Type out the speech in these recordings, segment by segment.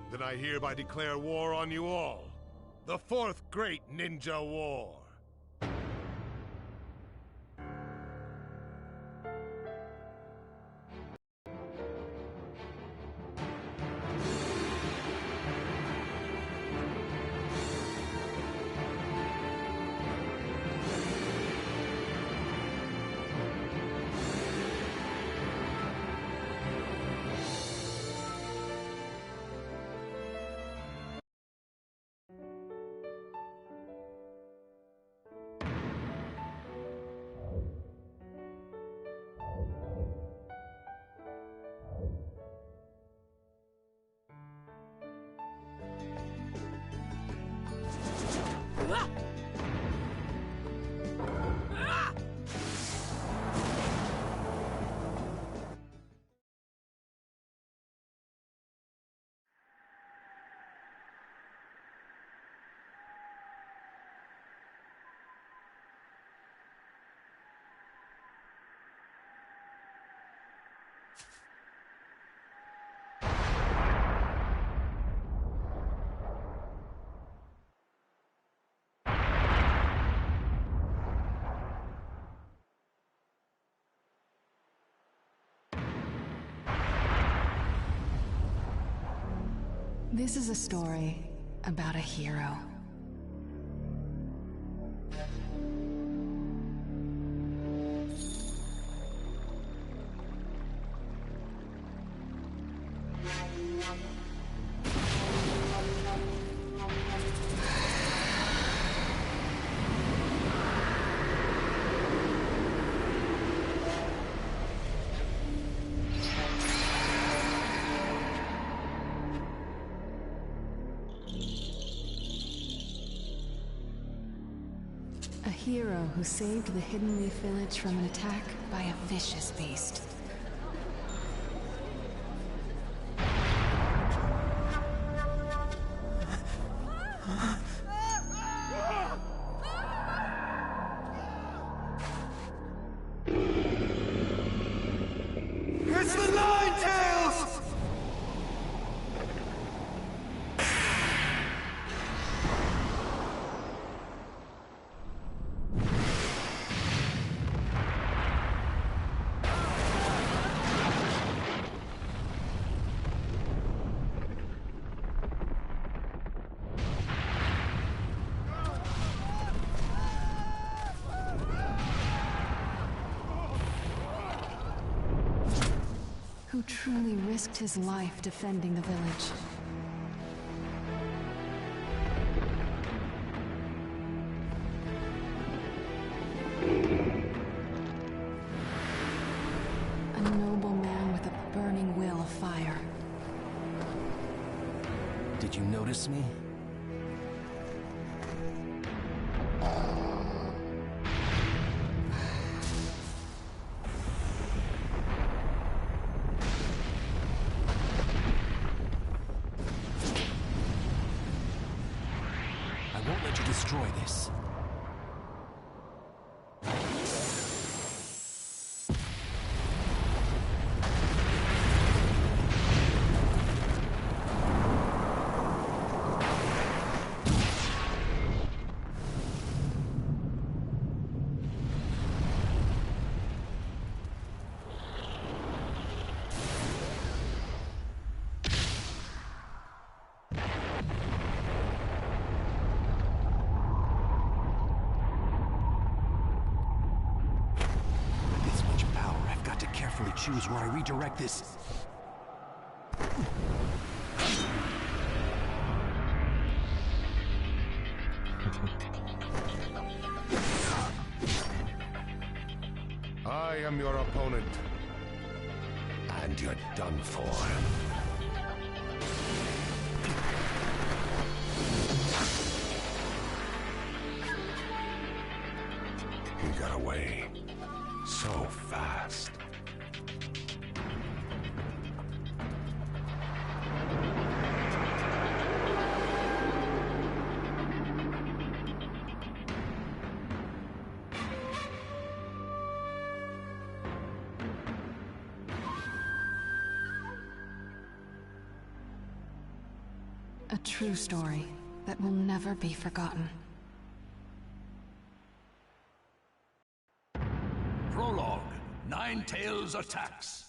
Then I hereby declare war on you all. The Fourth Great Ninja War. This is a story about a hero. A hero who saved the Hidden Leaf Village from an attack by a vicious beast. It's the Nine-Tails! Who truly risked his life defending the village. A noble man with a burning will of fire. Did you notice me? I won't let you destroy this. Choose where I redirect this. I am your opponent. And you're done for. He got away so fast. A true story that will never be forgotten. Prologue. Nine Tails attacks.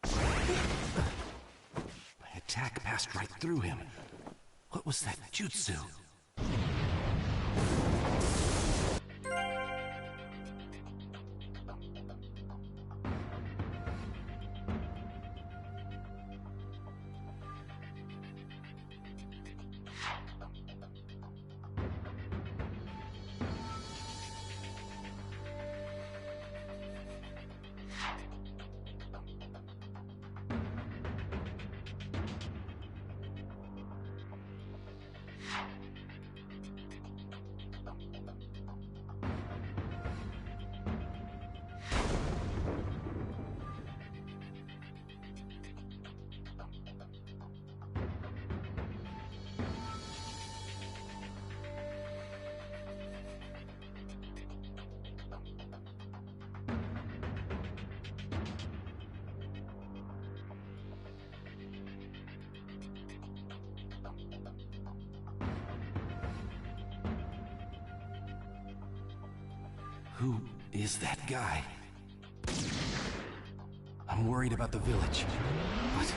My attack passed right through him. What was that jutsu? Who is that guy? I'm worried about the village, but...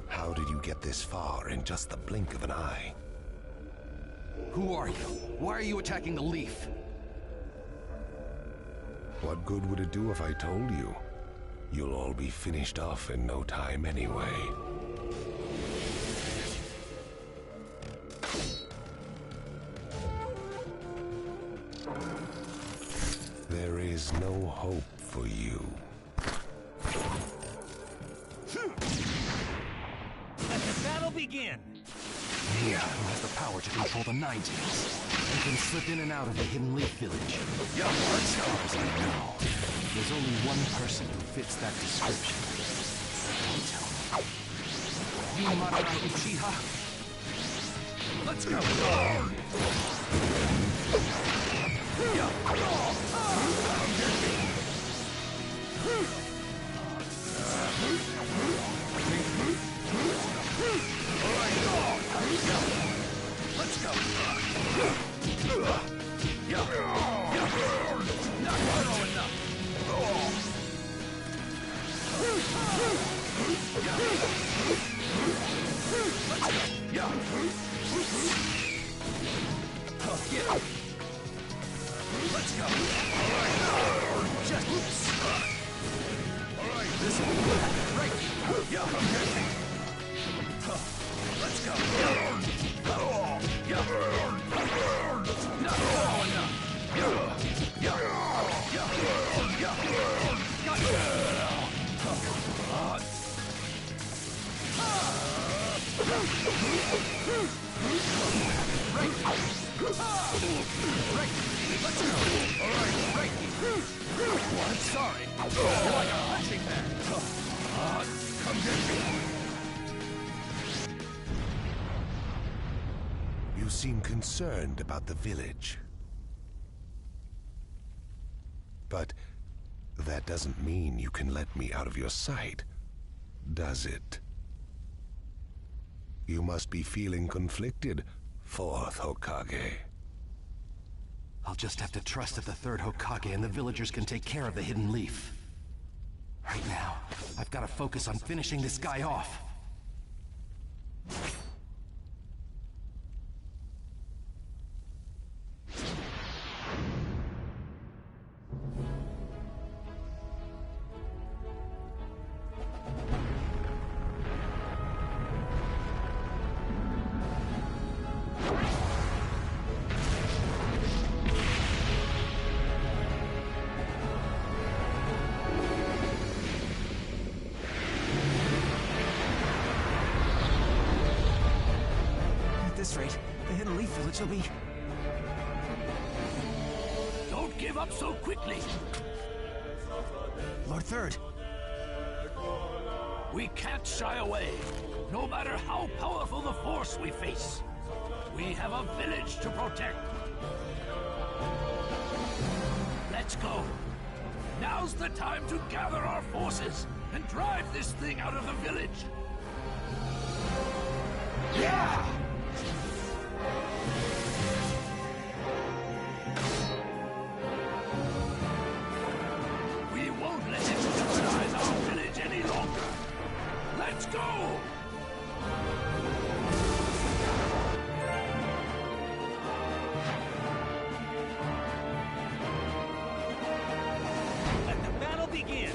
How did you get this far in just the blink of an eye? Who are you? Why are you attacking the leaf? What good would it do if I told you? You'll all be finished off in no time anyway. There is no hope for you. Let the battle begin! Mia, who has the power to control the Nine Tails, and can slip in and out of the Hidden Leaf Village. Yeah, As far as I know, there's only one person who fits that description. Don't tell me. Sasuke Uchiha? Let's go! Let's go! Not thorough enough! Let's go! Just... Alright, this is right! Yeah, let's go! Not thorough enough! Let's go! Alright, right! What? Sorry! You're like a punching bag! Come get me! You seem concerned about the village. But that doesn't mean you can let me out of your sight, does it? You must be feeling conflicted, fourth Hokage. I'll just have to trust that the third Hokage and the villagers can take care of the Hidden Leaf. Right now, I've got to focus on finishing this guy off. The Hidden Leaf Village will be... Don't give up so quickly! Lord Third. We can't shy away, no matter how powerful the force we face. We have a village to protect. Let's go. Now's the time to gather our forces and drive this thing out of the village. Yeah! We won't let it jeopardize our village any longer. Let's go! Let the battle begin!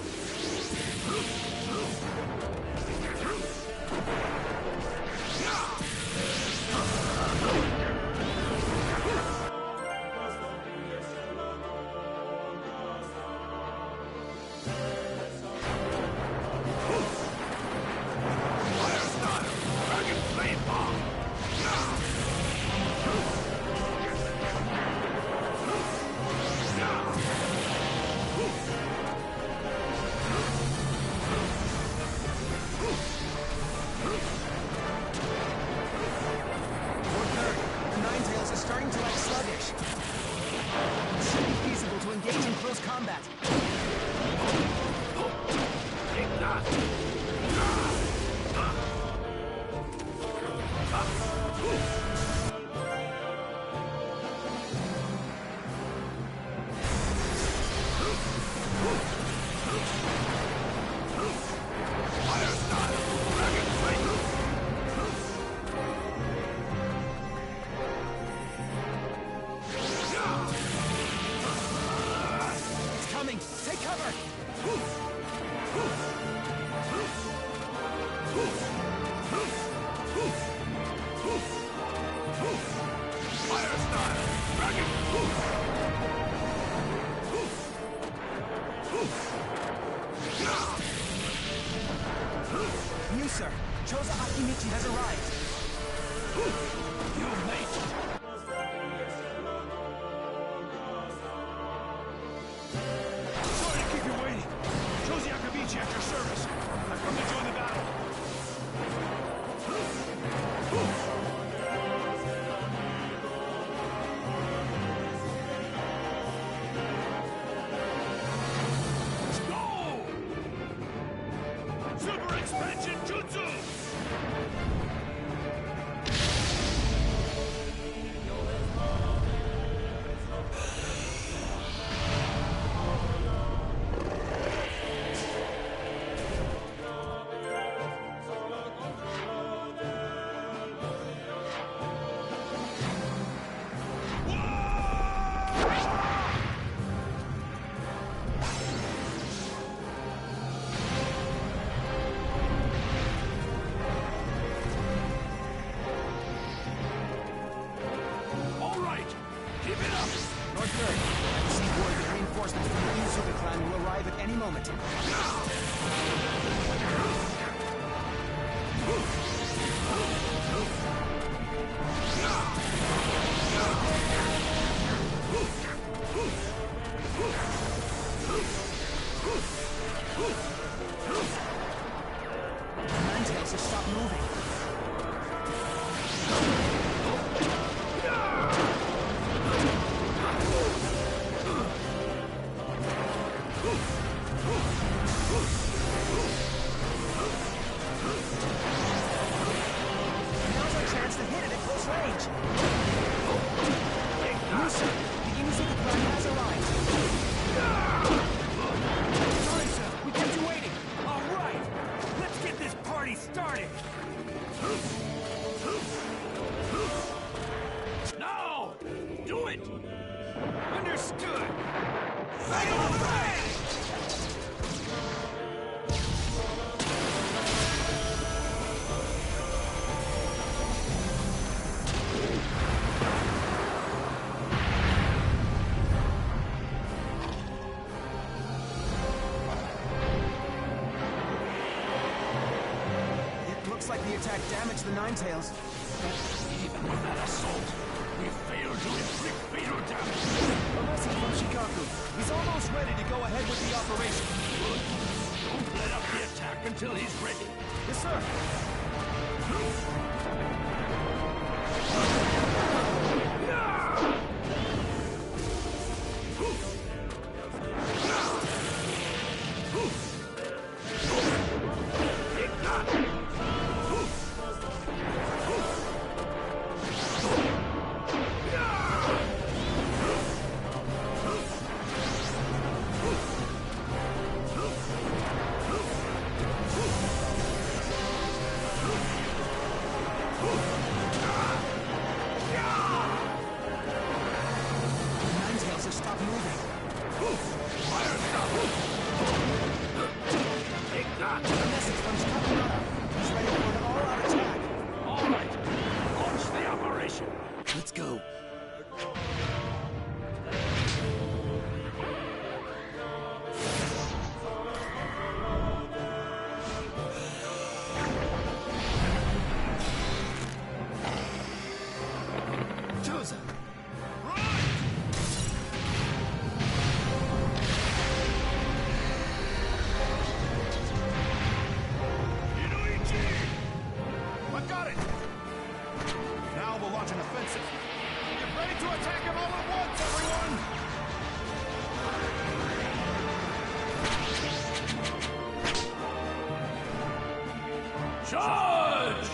Has arrived. You mate! Sorry to keep you waiting. Sasuke Uchiha at your service. I've come to join the battle. Go! Super expansion jutsu! Damage the Ninetales. Even with that assault, we failed to inflict fatal damage. A message from Shikaku. He's almost ready to go ahead with the operation. Good. Don't let up the attack until he's ready. Yes, sir. Try to attack him all at once, everyone! Charge!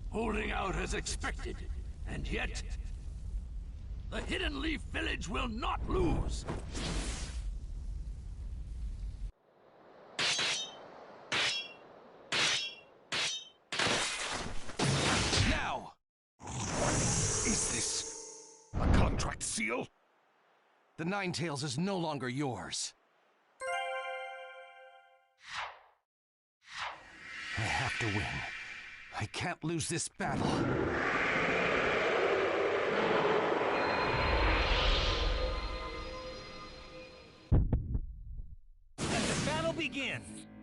Holding out as expected, and yet the Hidden Leaf Village will not lose. Now! Is this a contract seal? The Ninetales is no longer yours. I have to win. I can't lose this battle. Let the battle begin!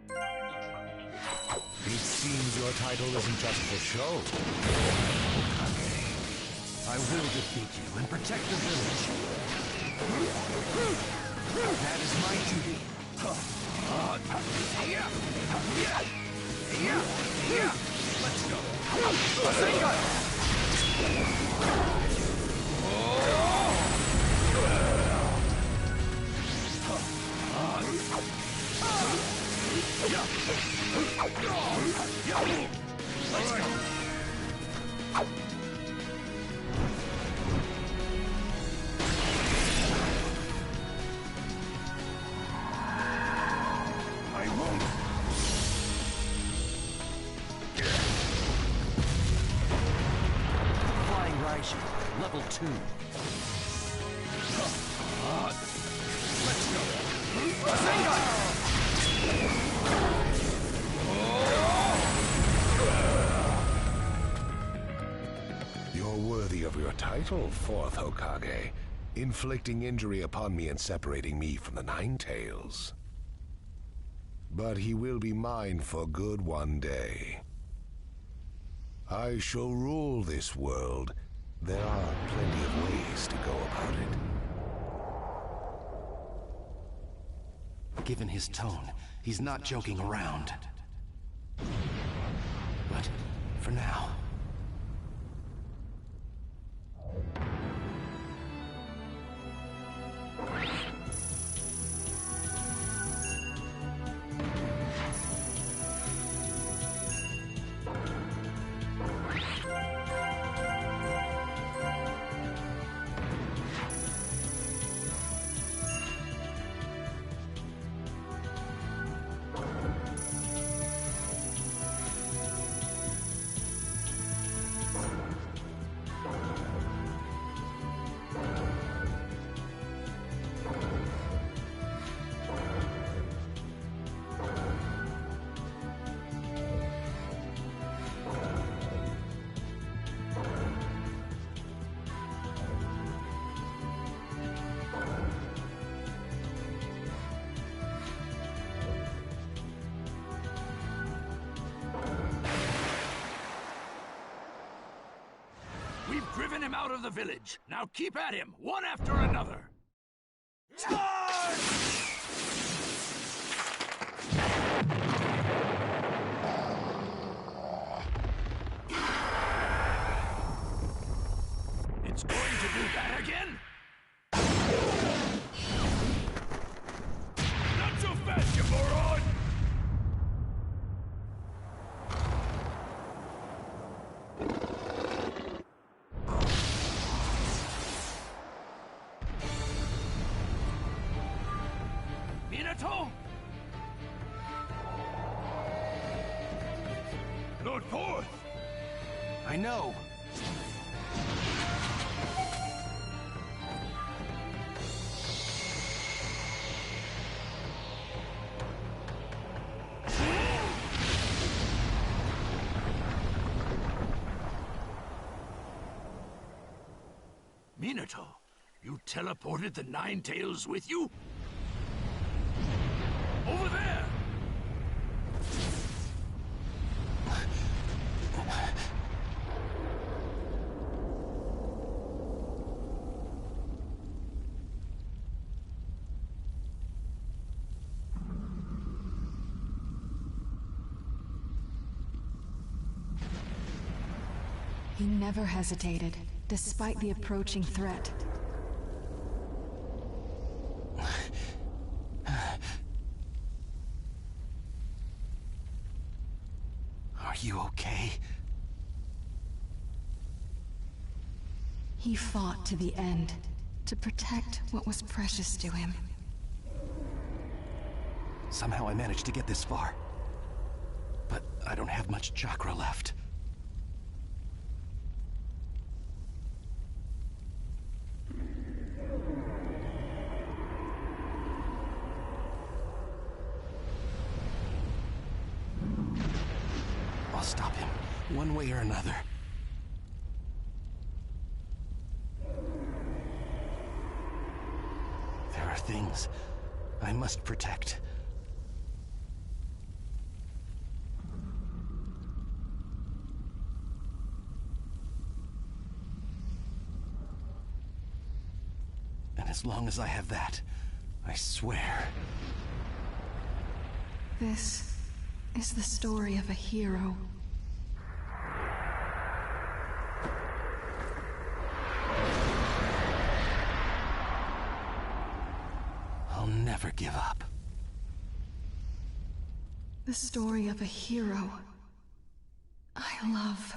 It seems your title isn't just for show. I will defeat you and protect the village. That is my duty. Let's go. I won't. Flying Raiju, level 2. Let's go. You're worthy of your title, Fourth Hokage, inflicting injury upon me and separating me from the Ninetales. But he will be mine for good one day. I shall rule this world. There are plenty of ways to go about it. Given his tone, he's not joking around. But for now... We've driven him out of the village. Now keep at him, one after another. Charge! It's going to do that again? Not so fast, you moron! Minato! Lord Fourth! I know. Minato, you teleported the Nine Tails with you? Over there! He never hesitated, despite the approaching threat. Are you okay? He fought to the end, to protect what was precious to him. Somehow I managed to get this far. But I don't have much chakra left. I'll stop him, one way or another. There are things I must protect. And as long as I have that, I swear. This is the story of a hero. I'll never give up. The story of a hero I love.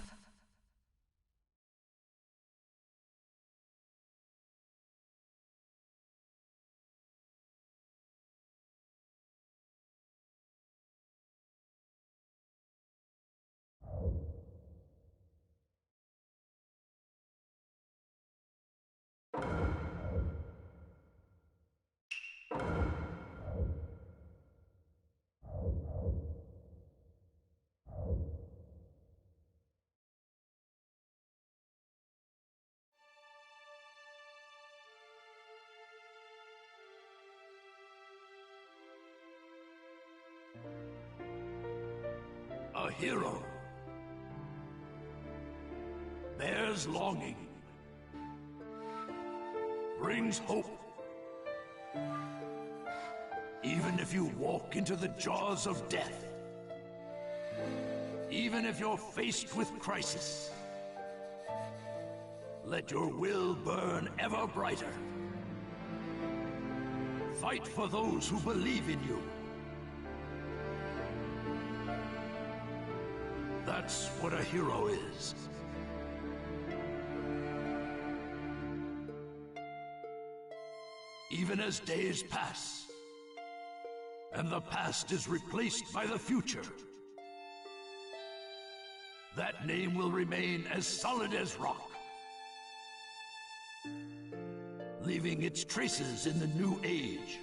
A hero bears longing, brings hope. Even if you walk into the jaws of death, even if you're faced with crisis, let your will burn ever brighter. Fight for those who believe in you. That's what a hero is. Even as days pass, and the past is replaced by the future, that name will remain as solid as rock, leaving its traces in the new age.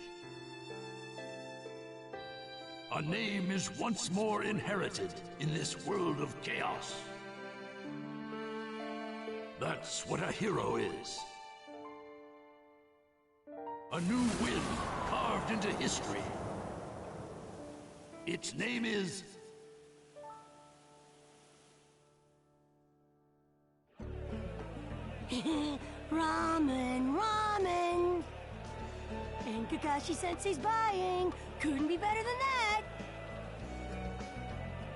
A name is once more inherited in this world of chaos. That's what a hero is. A new wind carved into history. Its name is... Ramen, ramen! And Kakashi-sensei's buying! Couldn't be better than that!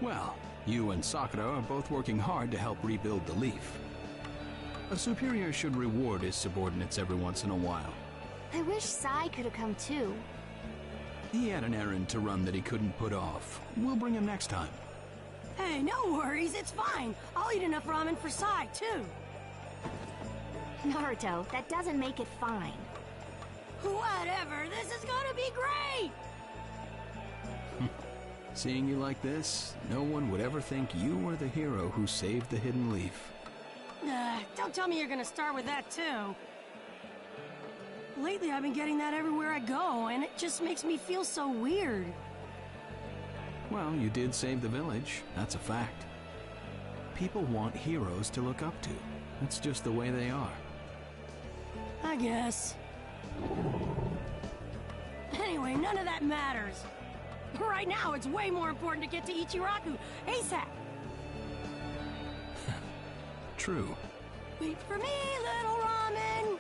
Well, you and Sakura are both working hard to help rebuild the Leaf. A superior should reward his subordinates every once in a while. I wish Sai could have come too. He had an errand to run that he couldn't put off. We'll bring him next time. Hey, no worries, it's fine. I'll eat enough ramen for Sai, too. Naruto, that doesn't make it fine. Whatever, this is gonna be great! Seeing you like this, no one would ever think you were the hero who saved the Hidden Leaf. Don't tell me you're gonna start with that too. Lately I've been getting that everywhere I go, and it just makes me feel so weird. Well, you did save the village, that's a fact. People want heroes to look up to. That's just the way they are. I guess. Anyway, none of that matters. Right now, it's way more important to get to Ichiraku ASAP. True. Wait for me, little ramen.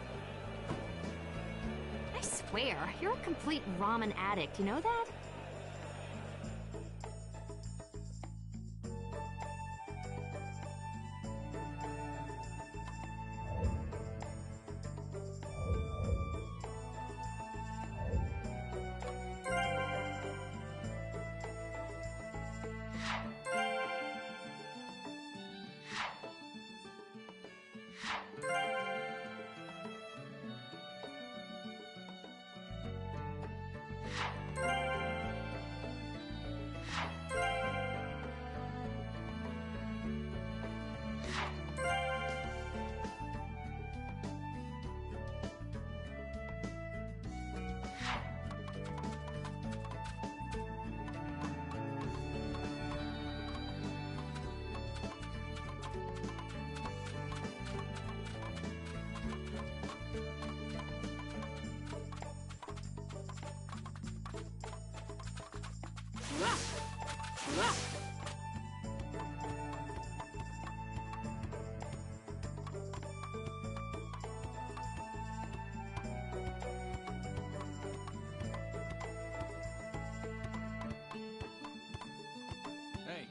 I swear, you're a complete ramen addict, you know that? Hey.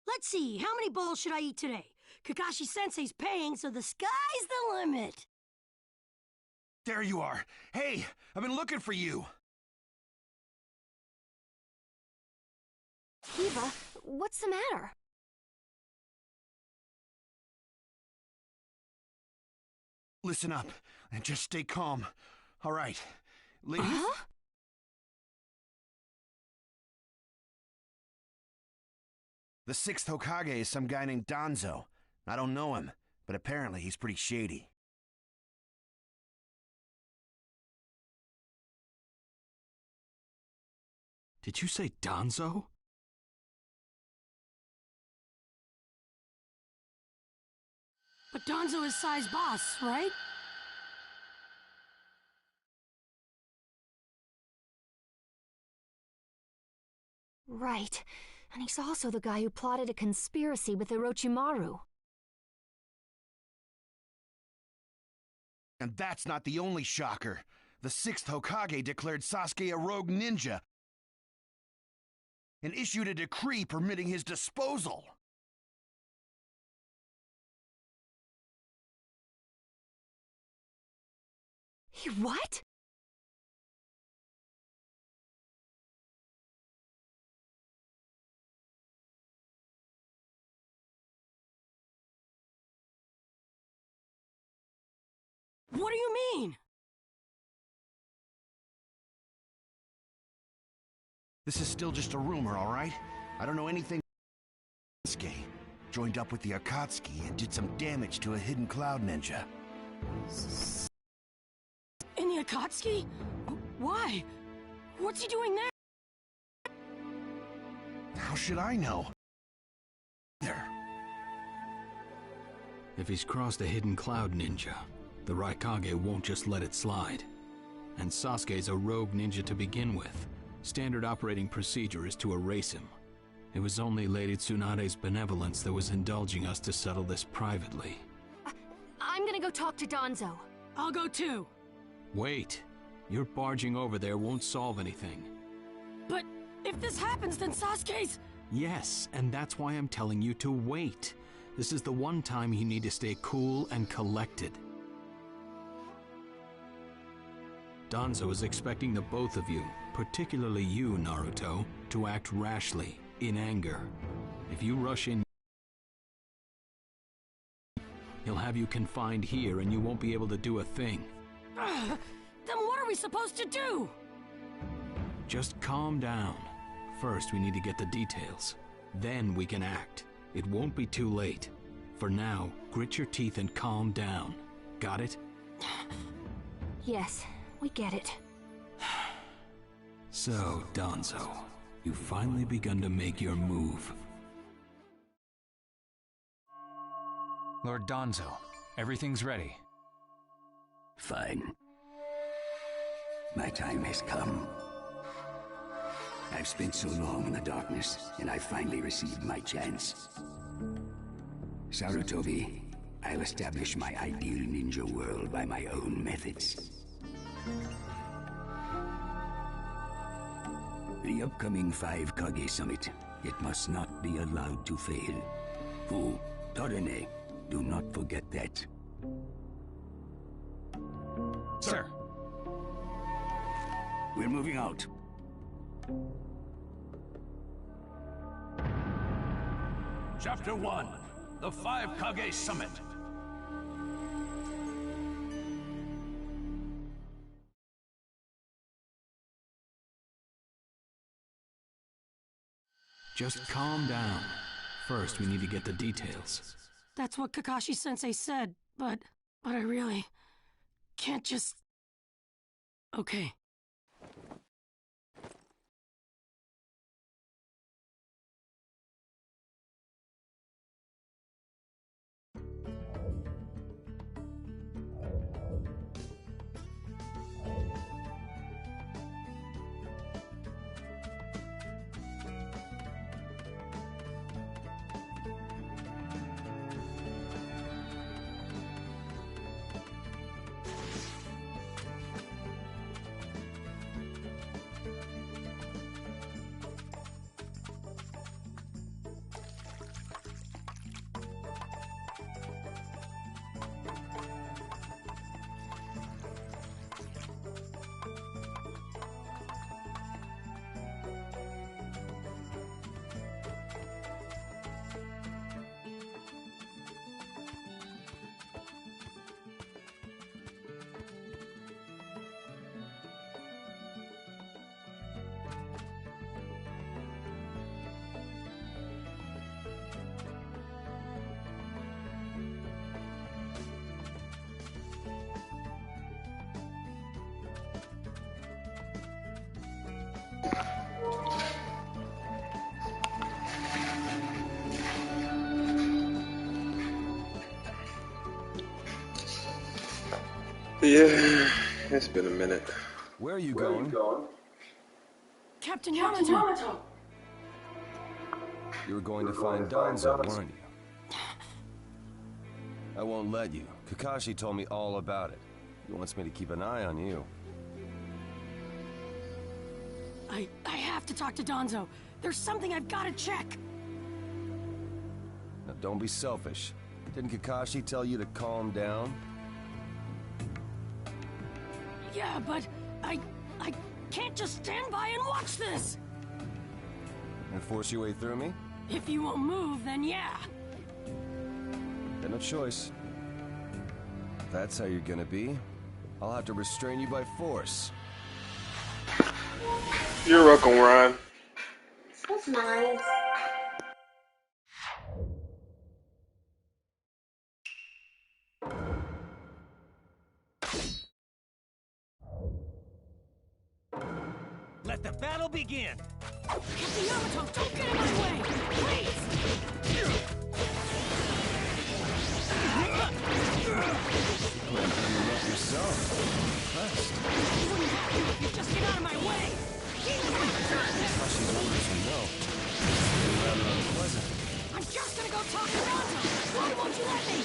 Let's see, how many bowls should I eat today? Kakashi-sensei's paying, so the sky's the limit. There you are. Hey, I've been looking for you. Kiba, what's the matter? Listen up, and just stay calm. All right, ladies? The 6th Hokage is some guy named Danzo. I don't know him, but apparently he's pretty shady. Did you say Danzo? But Danzo is Sai's boss, right? Right. And he's also the guy who plotted a conspiracy with Orochimaru. And that's not the only shocker. The 6th Hokage declared Sasuke a rogue ninja and issued a decree permitting his disposal. What? What do you mean? This is still just a rumor, all right? I don't know anything. Sasuke joined up with the Akatsuki and did some damage to a hidden cloud ninja. In the Akatsuki? Why? What's he doing there? How should I know? There. If he's crossed a hidden cloud ninja, the Raikage won't just let it slide. And Sasuke's a rogue ninja to begin with. Standard operating procedure is to erase him. It was only Lady Tsunade's benevolence that was indulging us to settle this privately. I'm gonna go talk to Danzo. I'll go too. Wait. Your barging over there won't solve anything. But if this happens, then Sasuke's... Yes, and that's why I'm telling you to wait. This is the one time you need to stay cool and collected. Danzo is expecting the both of you, particularly you, Naruto, to act rashly, in anger. If you rush in, he'll have you confined here and you won't be able to do a thing. Then what are we supposed to do? Just calm down. First, we need to get the details. Then we can act. It won't be too late. For now, grit your teeth and calm down. Got it? Yes, we get it. So, Danzo, you've finally begun to make your move. Lord Danzo, everything's ready. Fine. My time has come. I've spent so long in the darkness, and I finally received my chance. Sarutobi, I'll establish my ideal ninja world by my own methods. The upcoming 5 Kage Summit, it must not be allowed to fail. Fu, Torene, do not forget that. Sir. We're moving out. Chapter 1, the 5 Kage Summit. Just calm down. First, we need to get the details. That's what Kakashi-sensei said, but I really can't just... Okay. Yeah, it's been a minute. Where are you going? Captain Yamato! You were going to find Danzo, weren't you? I won't let you. Kakashi told me all about it. He wants me to keep an eye on you. I have to talk to Danzo. There's something I've got to check. Now don't be selfish. Didn't Kakashi tell you to calm down? Yeah, but I can't just stand by and watch this. And force your way through me? If you won't move, then yeah. Got no choice. If that's how you're gonna be, I'll have to restrain you by force. You're welcome, Ryan. That's nice. Let the battle begin! Captain Yamato, don't get in my way! Please! Yourself. Impressed. You wouldn't have to if you just get out of my way! Kashi's orders are no. It's rather unpleasant. I'm just gonna go talk to Danzo! Why won't you let me?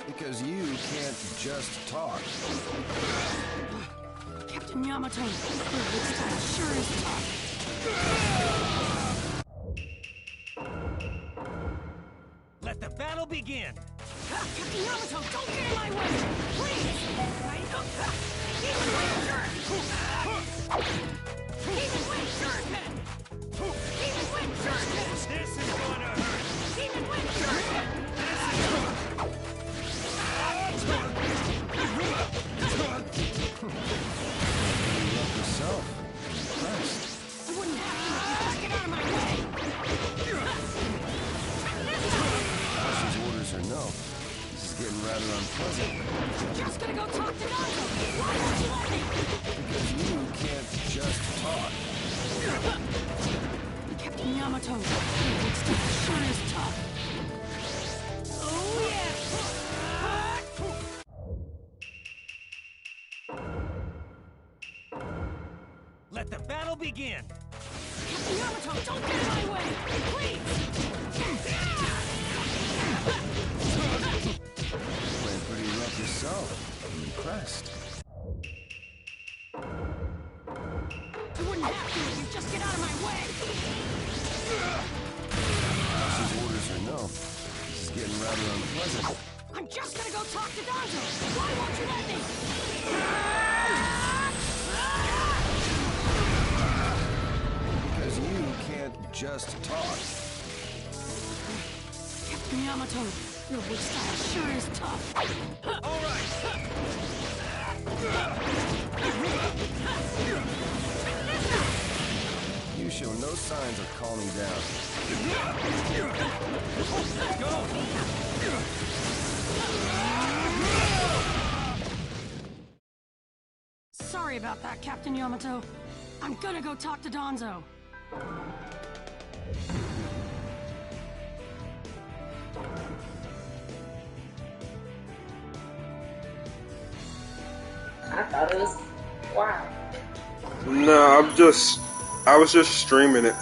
Because you can't just talk. Captain Yamato, your wood style sure is tough. Let the battle begin! Captain Yamato, don't get in my way! Please! Even wait, sure! This is gonna hurt! Even wait, Yourself. Impressed. I wouldn't have to if you just get out of my way! Kashi's orders are no. This is getting rather unpleasant. I'm just gonna go talk to Danzo! Why won't you let me? Because you can't just talk. Captain Yamato, your wood style sure is tough. Oh yeah! Let the battle begin! Captain Yamato, don't get in my way! Please! Playing pretty rough yourself. I'm impressed. You wouldn't have to if you just get out of my way! Kashi's orders are no. This is getting rather unpleasant. I'm just gonna go talk to Danzo! Why won't you let me? Because you can't just talk. Captain Yamato, your wood style sure is tough. All right! You show no signs of calming down. Let's go! Sorry about that, Captain Yamato. I'm gonna go talk to Danzo. I thought it was wow. No, I was just streaming it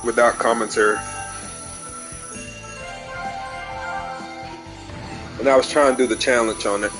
without commentary. And I was trying to do the challenge on it.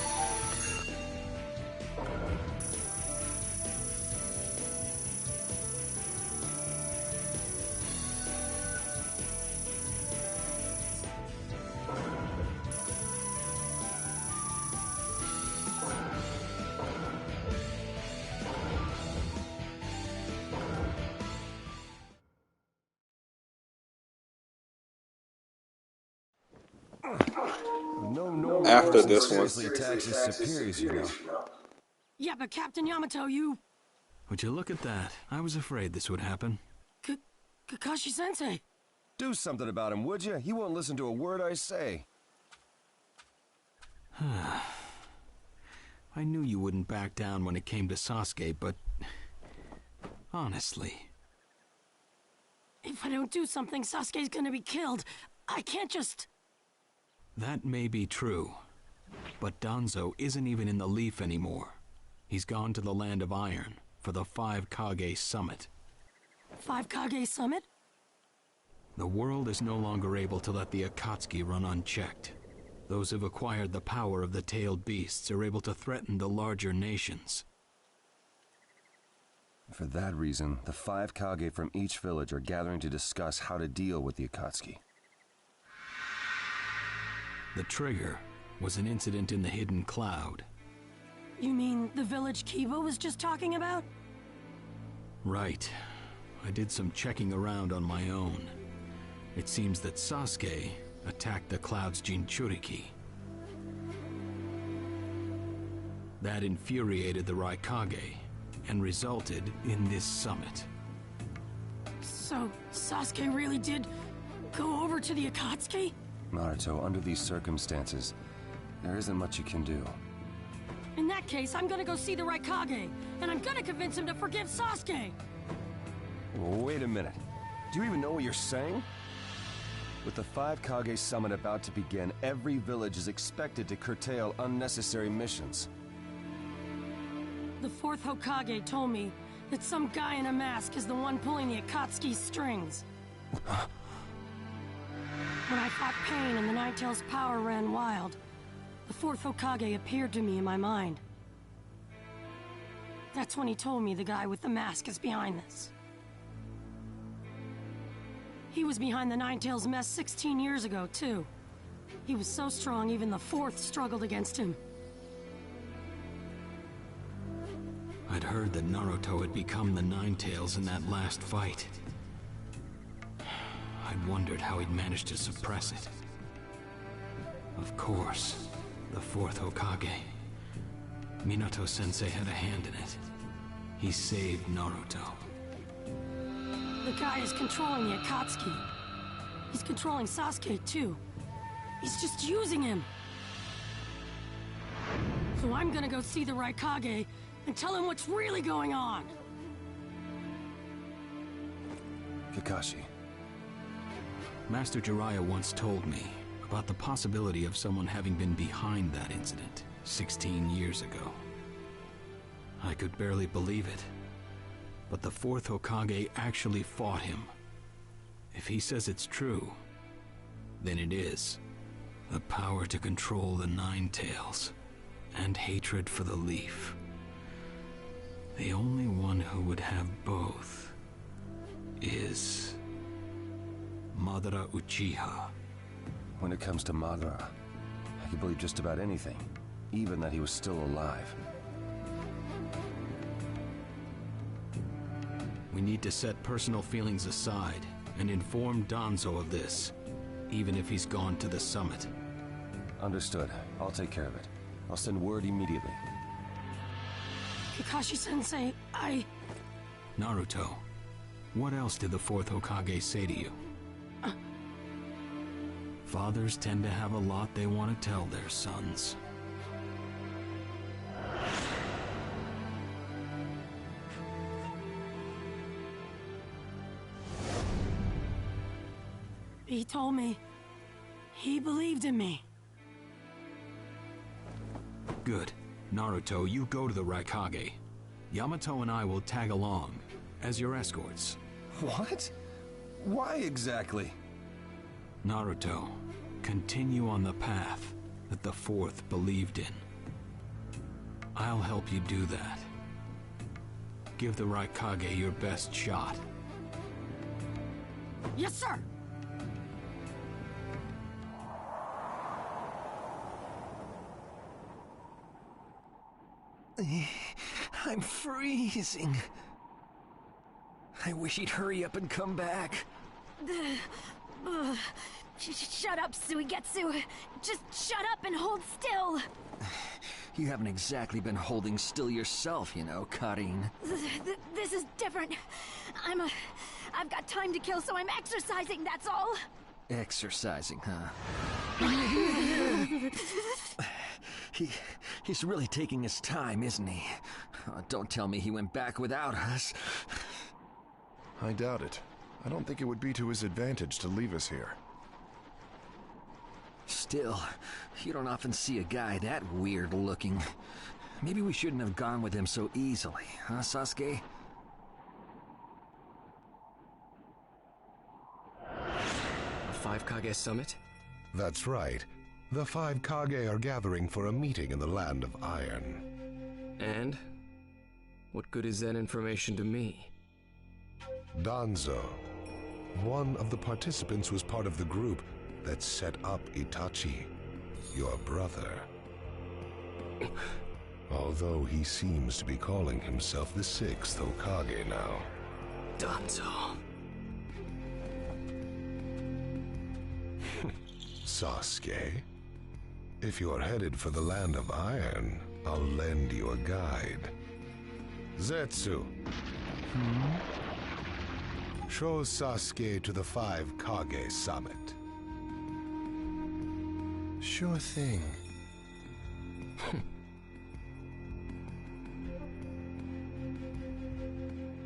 No After person this one. seriously attacks his superiors, you know. Yeah, but Captain Yamato, you... Would you look at that? I was afraid this would happen. Kakashi-sensei. Do something about him, would you? He won't listen to a word I say. I knew you wouldn't back down when it came to Sasuke, but... honestly... If I don't do something, Sasuke's gonna be killed. I can't just... That may be true. But Danzo isn't even in the Leaf anymore. He's gone to the Land of Iron for the 5 Kage Summit. 5 Kage Summit? The world is no longer able to let the Akatsuki run unchecked. Those who've acquired the power of the tailed beasts are able to threaten the larger nations. For that reason, the 5 Kage from each village are gathering to discuss how to deal with the Akatsuki. The trigger was an incident in the Hidden Cloud. You mean the village Kiva was just talking about? Right. I did some checking around on my own. It seems that Sasuke attacked the Cloud's Jinchuriki. That infuriated the Raikage and resulted in this summit. So, Sasuke really did go over to the Akatsuki? Naruto, under these circumstances, there isn't much you can do. In that case, I'm gonna go see the Raikage, and I'm gonna convince him to forgive Sasuke! Wait a minute. Do you even know what you're saying? With the 5 Kage summit about to begin, every village is expected to curtail unnecessary missions. The 4th Hokage told me that some guy in a mask is the one pulling the Akatsuki's strings. When I fought Pain and the Ninetales' power ran wild, the 4th Hokage appeared to me in my mind. That's when he told me the guy with the mask is behind this. He was behind the Ninetales' mess 16 years ago, too. He was so strong, even the 4th struggled against him. I'd heard that Naruto had become the Ninetales in that last fight. I'd wondered how he'd managed to suppress it. Of course, the 4th Hokage. Minato-sensei had a hand in it. He saved Naruto. The guy is controlling the Akatsuki. He's controlling Sasuke, too. He's just using him. So I'm gonna go see the Raikage and tell him what's really going on. Kakashi. Master Jiraiya once told me about the possibility of someone having been behind that incident 16 years ago. I could barely believe it. But the 4th Hokage actually fought him. If he says it's true, then it is. The power to control the Ninetales, and hatred for the Leaf. The only one who would have both is Madara Uchiha. When it comes to Madara, I can believe just about anything, even that he was still alive. We need to set personal feelings aside and inform Danzo of this, even if he's gone to the summit. Understood. I'll take care of it. I'll send word immediately. Kakashi-sensei, Naruto, what else did the 4th Hokage say to you? Fathers tend to have a lot they want to tell their sons. He told me he believed in me. Good. Naruto, you go to the Raikage. Yamato and I will tag along as your escorts. What? Why exactly? Naruto, continue on the path that the 4th believed in. I'll help you do that. Give the Raikage your best shot. Yes, sir! I'm freezing. I wish he'd hurry up and come back. Shut up, Suigetsu. Just shut up and hold still. You haven't exactly been holding still yourself, you know, Karin. This is different. I've got time to kill, so I'm exercising, that's all. Exercising, huh? He's really taking his time, isn't he? Don't tell me he went back without us. I doubt it. I don't think it would be to his advantage to leave us here. Still, you don't often see a guy that weird looking. Maybe we shouldn't have gone with him so easily, huh, Sasuke? A 5 Kage summit? That's right. The 5 Kage are gathering for a meeting in the Land of Iron. And? What good is that information to me? Danzo, one of the participants, was part of the group that set up Itachi, your brother. Although he seems to be calling himself the 6th Hokage now. Danzo. Sasuke, if you're headed for the Land of Iron, I'll lend you a guide. Zetsu. Show Sasuke to the 5 Kage summit. Sure thing.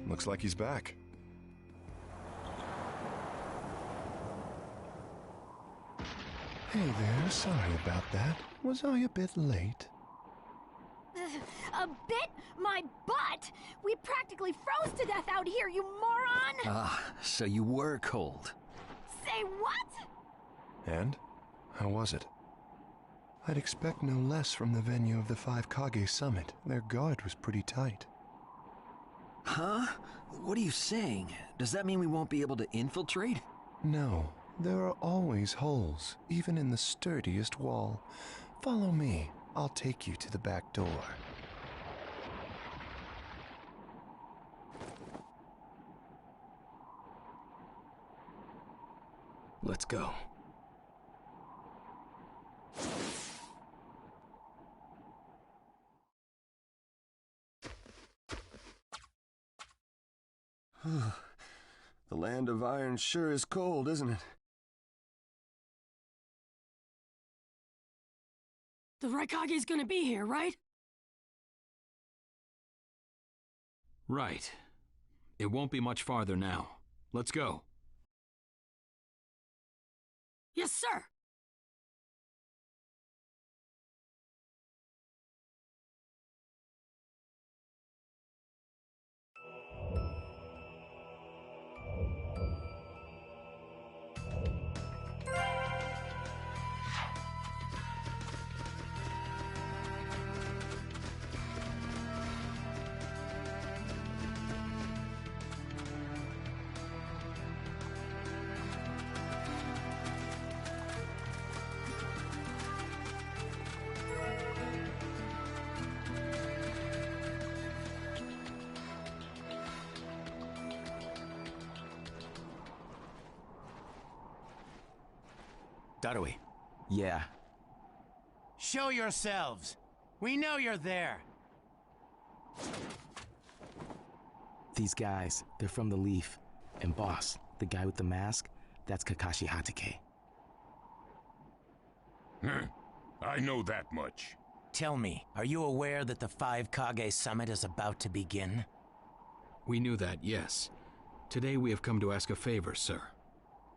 Looks like he's back. Hey there, sorry about that. Was I a bit late? A bit? My butt! We practically froze to death out here, you moron! Ah, so you were cold. Say what? And? How was it? I'd expect no less from the venue of the 5 Kage summit. Their guard was pretty tight. Huh? What are you saying? Does that mean we won't be able to infiltrate? No, there are always holes, even in the sturdiest wall. Follow me. I'll take you to the back door. Let's go. The Land of Iron sure is cold, isn't it? The Raikage's gonna be here, right? Right. It won't be much farther now. Let's go. Yes, sir! Darui. Yeah. Show yourselves. We know you're there. These guys, they're from the Leaf. And boss, the guy with the mask, that's Kakashi Hatake. I know that much. Tell me, are you aware that the 5 Kage summit is about to begin? We knew that, yes. Today we have come to ask a favor, sir.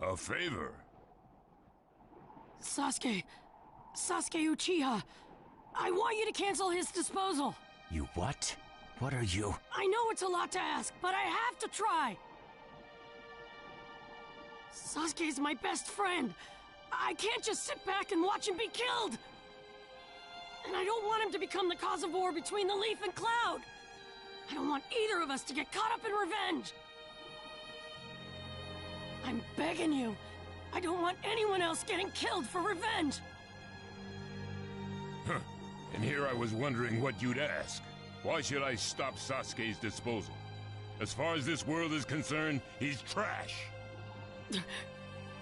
A favor? Sasuke Uchiha, I want you to cancel his disposal. You what? What are you? I know it's a lot to ask, but I have to try. Sasuke's my best friend. I can't just sit back and watch him be killed. And I don't want him to become the cause of war between the Leaf and Cloud. I don't want either of us to get caught up in revenge. I'm begging you. I don't want anyone else getting killed for revenge. Huh. And here I was wondering what you'd ask. Why should I stop Sasuke's disposal? As far as this world is concerned, he's trash.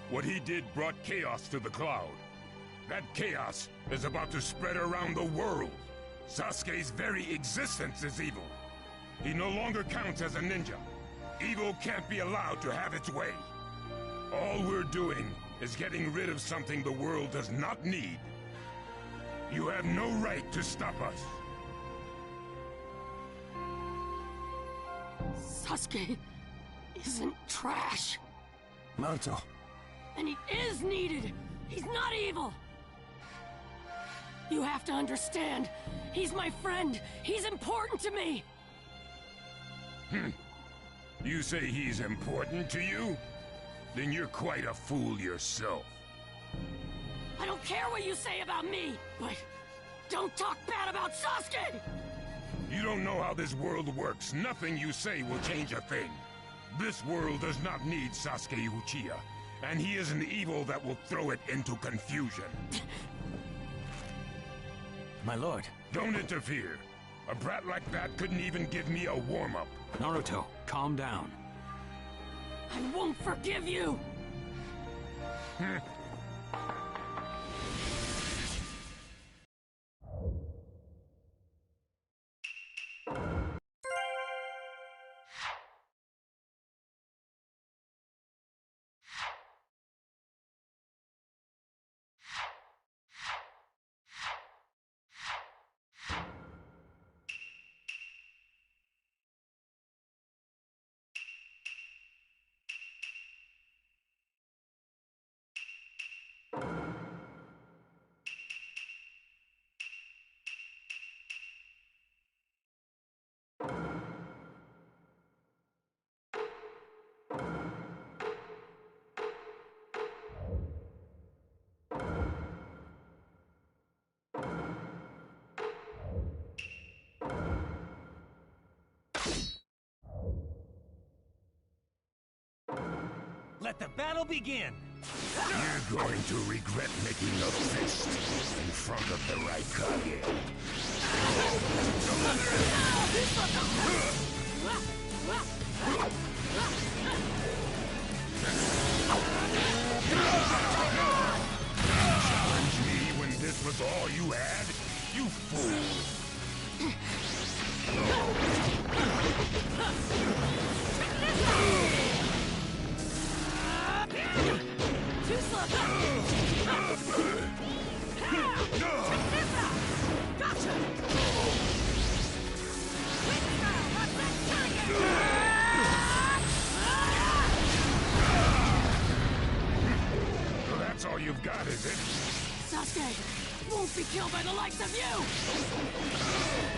What he did brought chaos to the Cloud. That chaos is about to spread around the world. Sasuke's very existence is evil. He no longer counts as a ninja. Evil can't be allowed to have its way. All we're doing is getting rid of something the world does not need. You have no right to stop us. Sasuke isn't trash. Naruto. And he is needed. He's not evil. You have to understand. He's my friend. He's important to me. You say he's important to you? Then you're quite a fool yourself. I don't care what you say about me, but don't talk bad about Sasuke! You don't know how this world works. Nothing you say will change a thing. This world does not need Sasuke Uchiha, and he is an evil that will throw it into confusion. My lord. Don't interfere. A brat like that couldn't even give me a warm-up. Naruto, calm down. I won't forgive you! Let the battle begin! You're going to regret making a fist in front of the Raikage. Challenge me when this was all you had? You fool! Too slow! Gotcha! That's all you've got, is it? Sasuke won't be killed by the likes of you!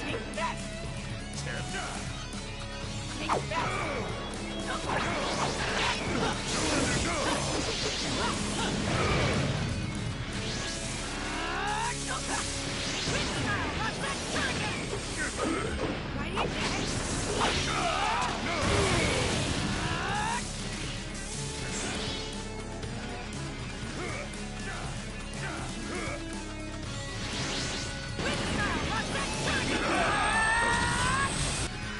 Take that! Take that!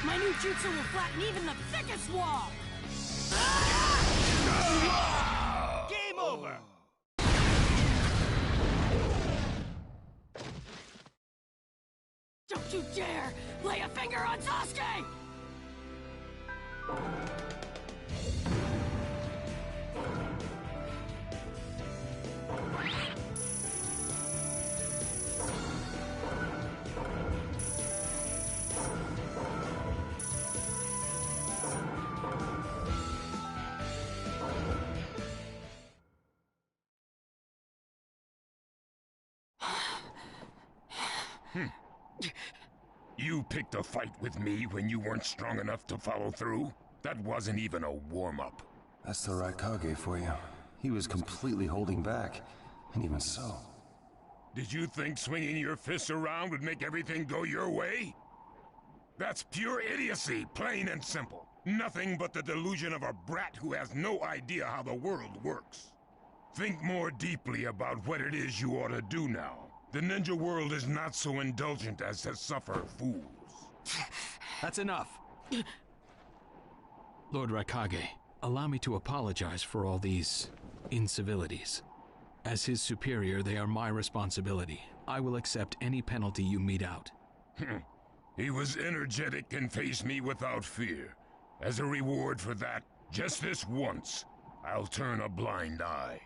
My new jutsu will flatten even the thickest wall! Game over! Don't you dare lay a finger on Sasuke! You picked a fight with me when you weren't strong enough to follow through? That wasn't even a warm-up. That's the Raikage for you. He was completely holding back. And even so... Did you think swinging your fists around would make everything go your way? That's pure idiocy, plain and simple. Nothing but the delusion of a brat who has no idea how the world works. Think more deeply about what it is you ought to do now. The ninja world is not so indulgent as to suffer fools. That's enough. Lord Raikage, allow me to apologize for all these incivilities. As his superior, they are my responsibility. I will accept any penalty you mete out. He was energetic and faced me without fear. As a reward for that, just this once, I'll turn a blind eye.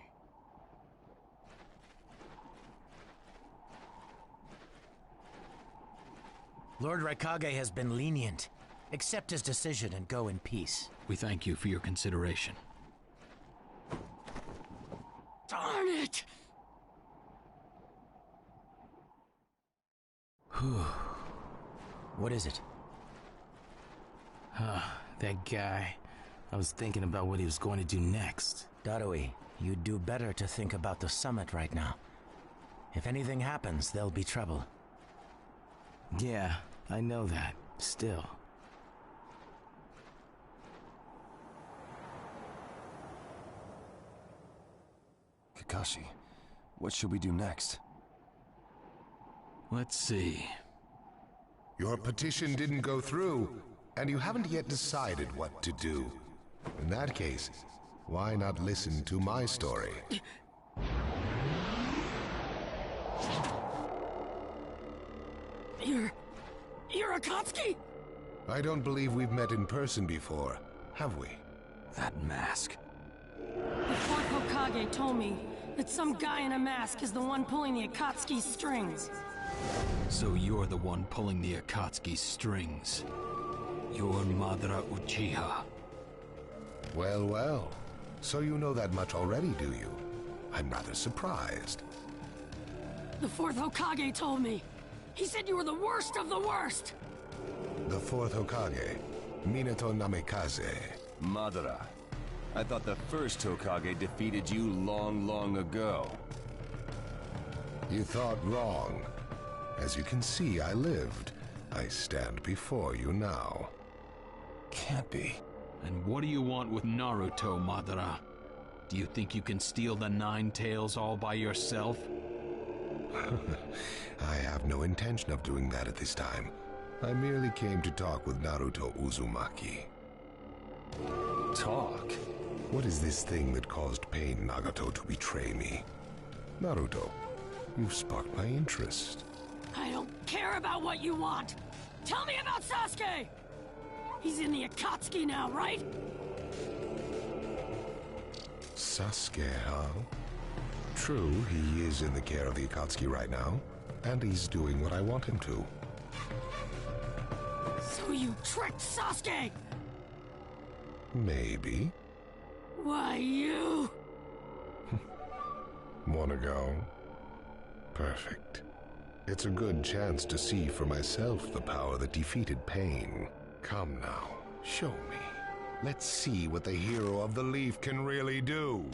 Lord Raikage has been lenient. Accept his decision and go in peace. We thank you for your consideration. Darn it! What is it? That guy. I was thinking about what he was going to do next. Darui, you'd do better to think about the summit right now. If anything happens, there'll be trouble. Yeah, I know that. Still. Kakashi, what should we do next? Let's see. Your petition didn't go through, and you haven't yet decided what to do. In that case, why not listen to my story? You're Akatsuki? I don't believe we've met in person before, have we? That mask. The fourth Hokage told me that some guy in a mask is the one pulling the Akatsuki's strings. So you're the one pulling the Akatsuki's strings. You're Madara Uchiha. Well, well. So you know that much already, do you? I'm rather surprised. The fourth Hokage told me. He said you were the worst of the worst. The fourth Hokage, Minato Namikaze. Madara. I thought the first Hokage defeated you long, long ago. You thought wrong. As you can see, I lived. I stand before you now. Can't be. And what do you want with Naruto, Madara? Do you think you can steal the Nine Tails all by yourself? I have no intention of doing that at this time. I merely came to talk with Naruto Uzumaki. Talk? What is this thing that caused Pain Nagato to betray me? Naruto, you've sparked my interest. I don't care about what you want. Tell me about Sasuke! He's in the Akatsuki now, right? Sasuke, huh? True, he is in the care of the Akatsuki right now, and he's doing what I want him to. So you tricked Sasuke? Maybe. Why, you... Wanna go? Perfect. It's a good chance to see for myself the power that defeated Pain. Come now, show me. Let's see what the hero of the leaf can really do.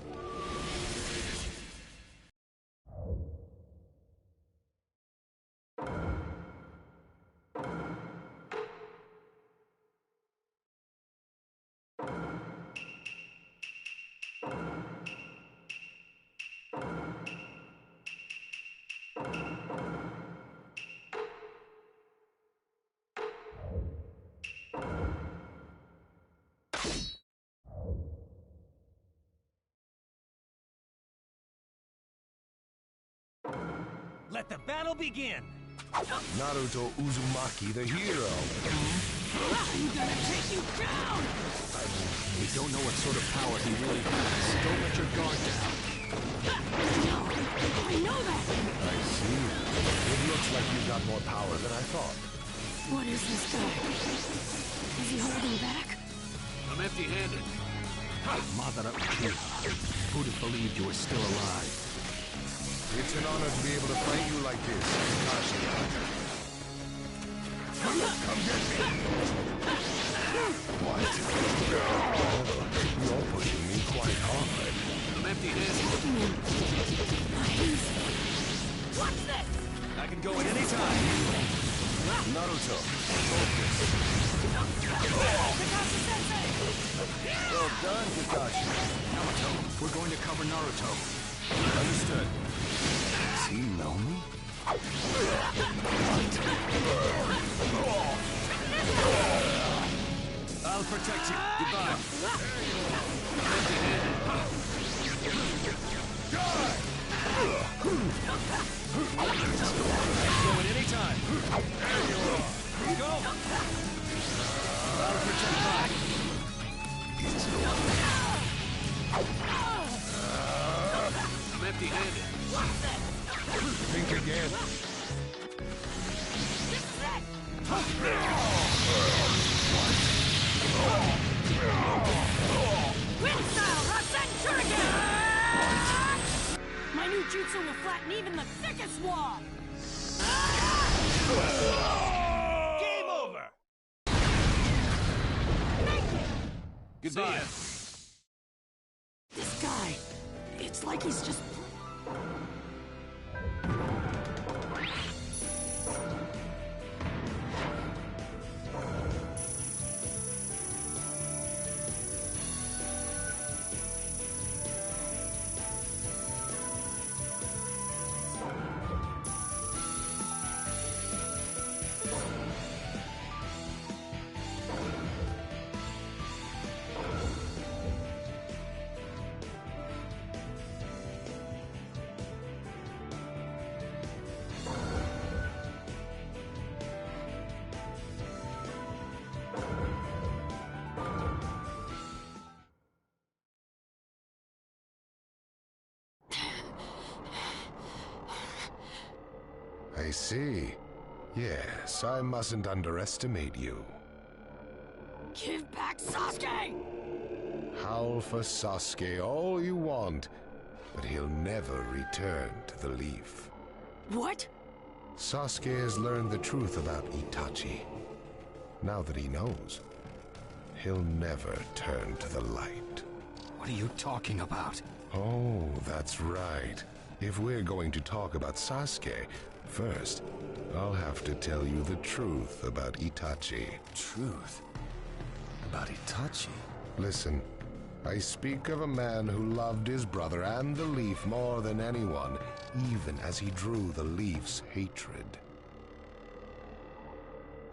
Let the battle begin! Naruto Uzumaki, the hero. I'm gonna take you down! We don't know what sort of power he really has. Don't let your guard down. No, I know that! I see. It looks like you've got more power than I thought. What is this guy? Is he holding back? I'm empty-handed. Madara Uchiha. Who'd have believed you were still alive? It's an honor to be able to fight you like this, Kage. Come get me! What? You're pushing me quite hard. I'm empty-handed. What's this? I can go at any time. Naruto, focus. Kakashi-sensei! Well done, Kakashi. Yamato, we're going to cover Naruto. Understood. Does he know me? I'll protect you. Goodbye. Go at any time. There you are. Go. I'll protect mine. I'm empty-handed. Think again. Wind style, Rasen Shuriken! My new jutsu will flatten even the thickest wall! Game over! Goodbye. This guy, it's like he's just... I see. Yes, I mustn't underestimate you. Give back Sasuke! Howl for Sasuke all you want, but he'll never return to the Leaf. What? Sasuke has learned the truth about Itachi. Now that he knows, he'll never turn to the light. What are you talking about? Oh, that's right. If we're going to talk about Sasuke, first, I'll have to tell you the truth about Itachi. Truth? About Itachi? Listen, I speak of a man who loved his brother and the Leaf more than anyone, even as he drew the Leaf's hatred.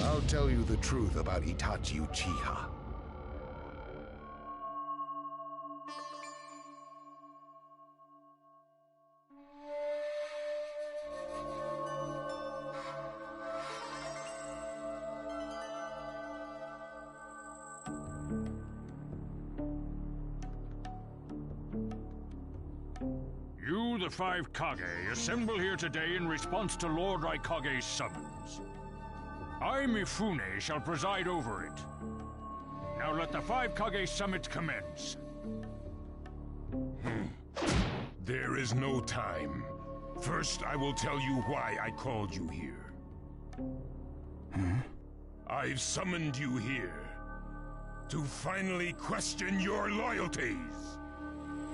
I'll tell you the truth about Itachi Uchiha. You, the five Kage, assemble here today in response to Lord Raikage's summons. I, Mifune, shall preside over it. Now let the five Kage summit commence. There is no time. First, I will tell you why I called you here. I've summoned you here to finally question your loyalties.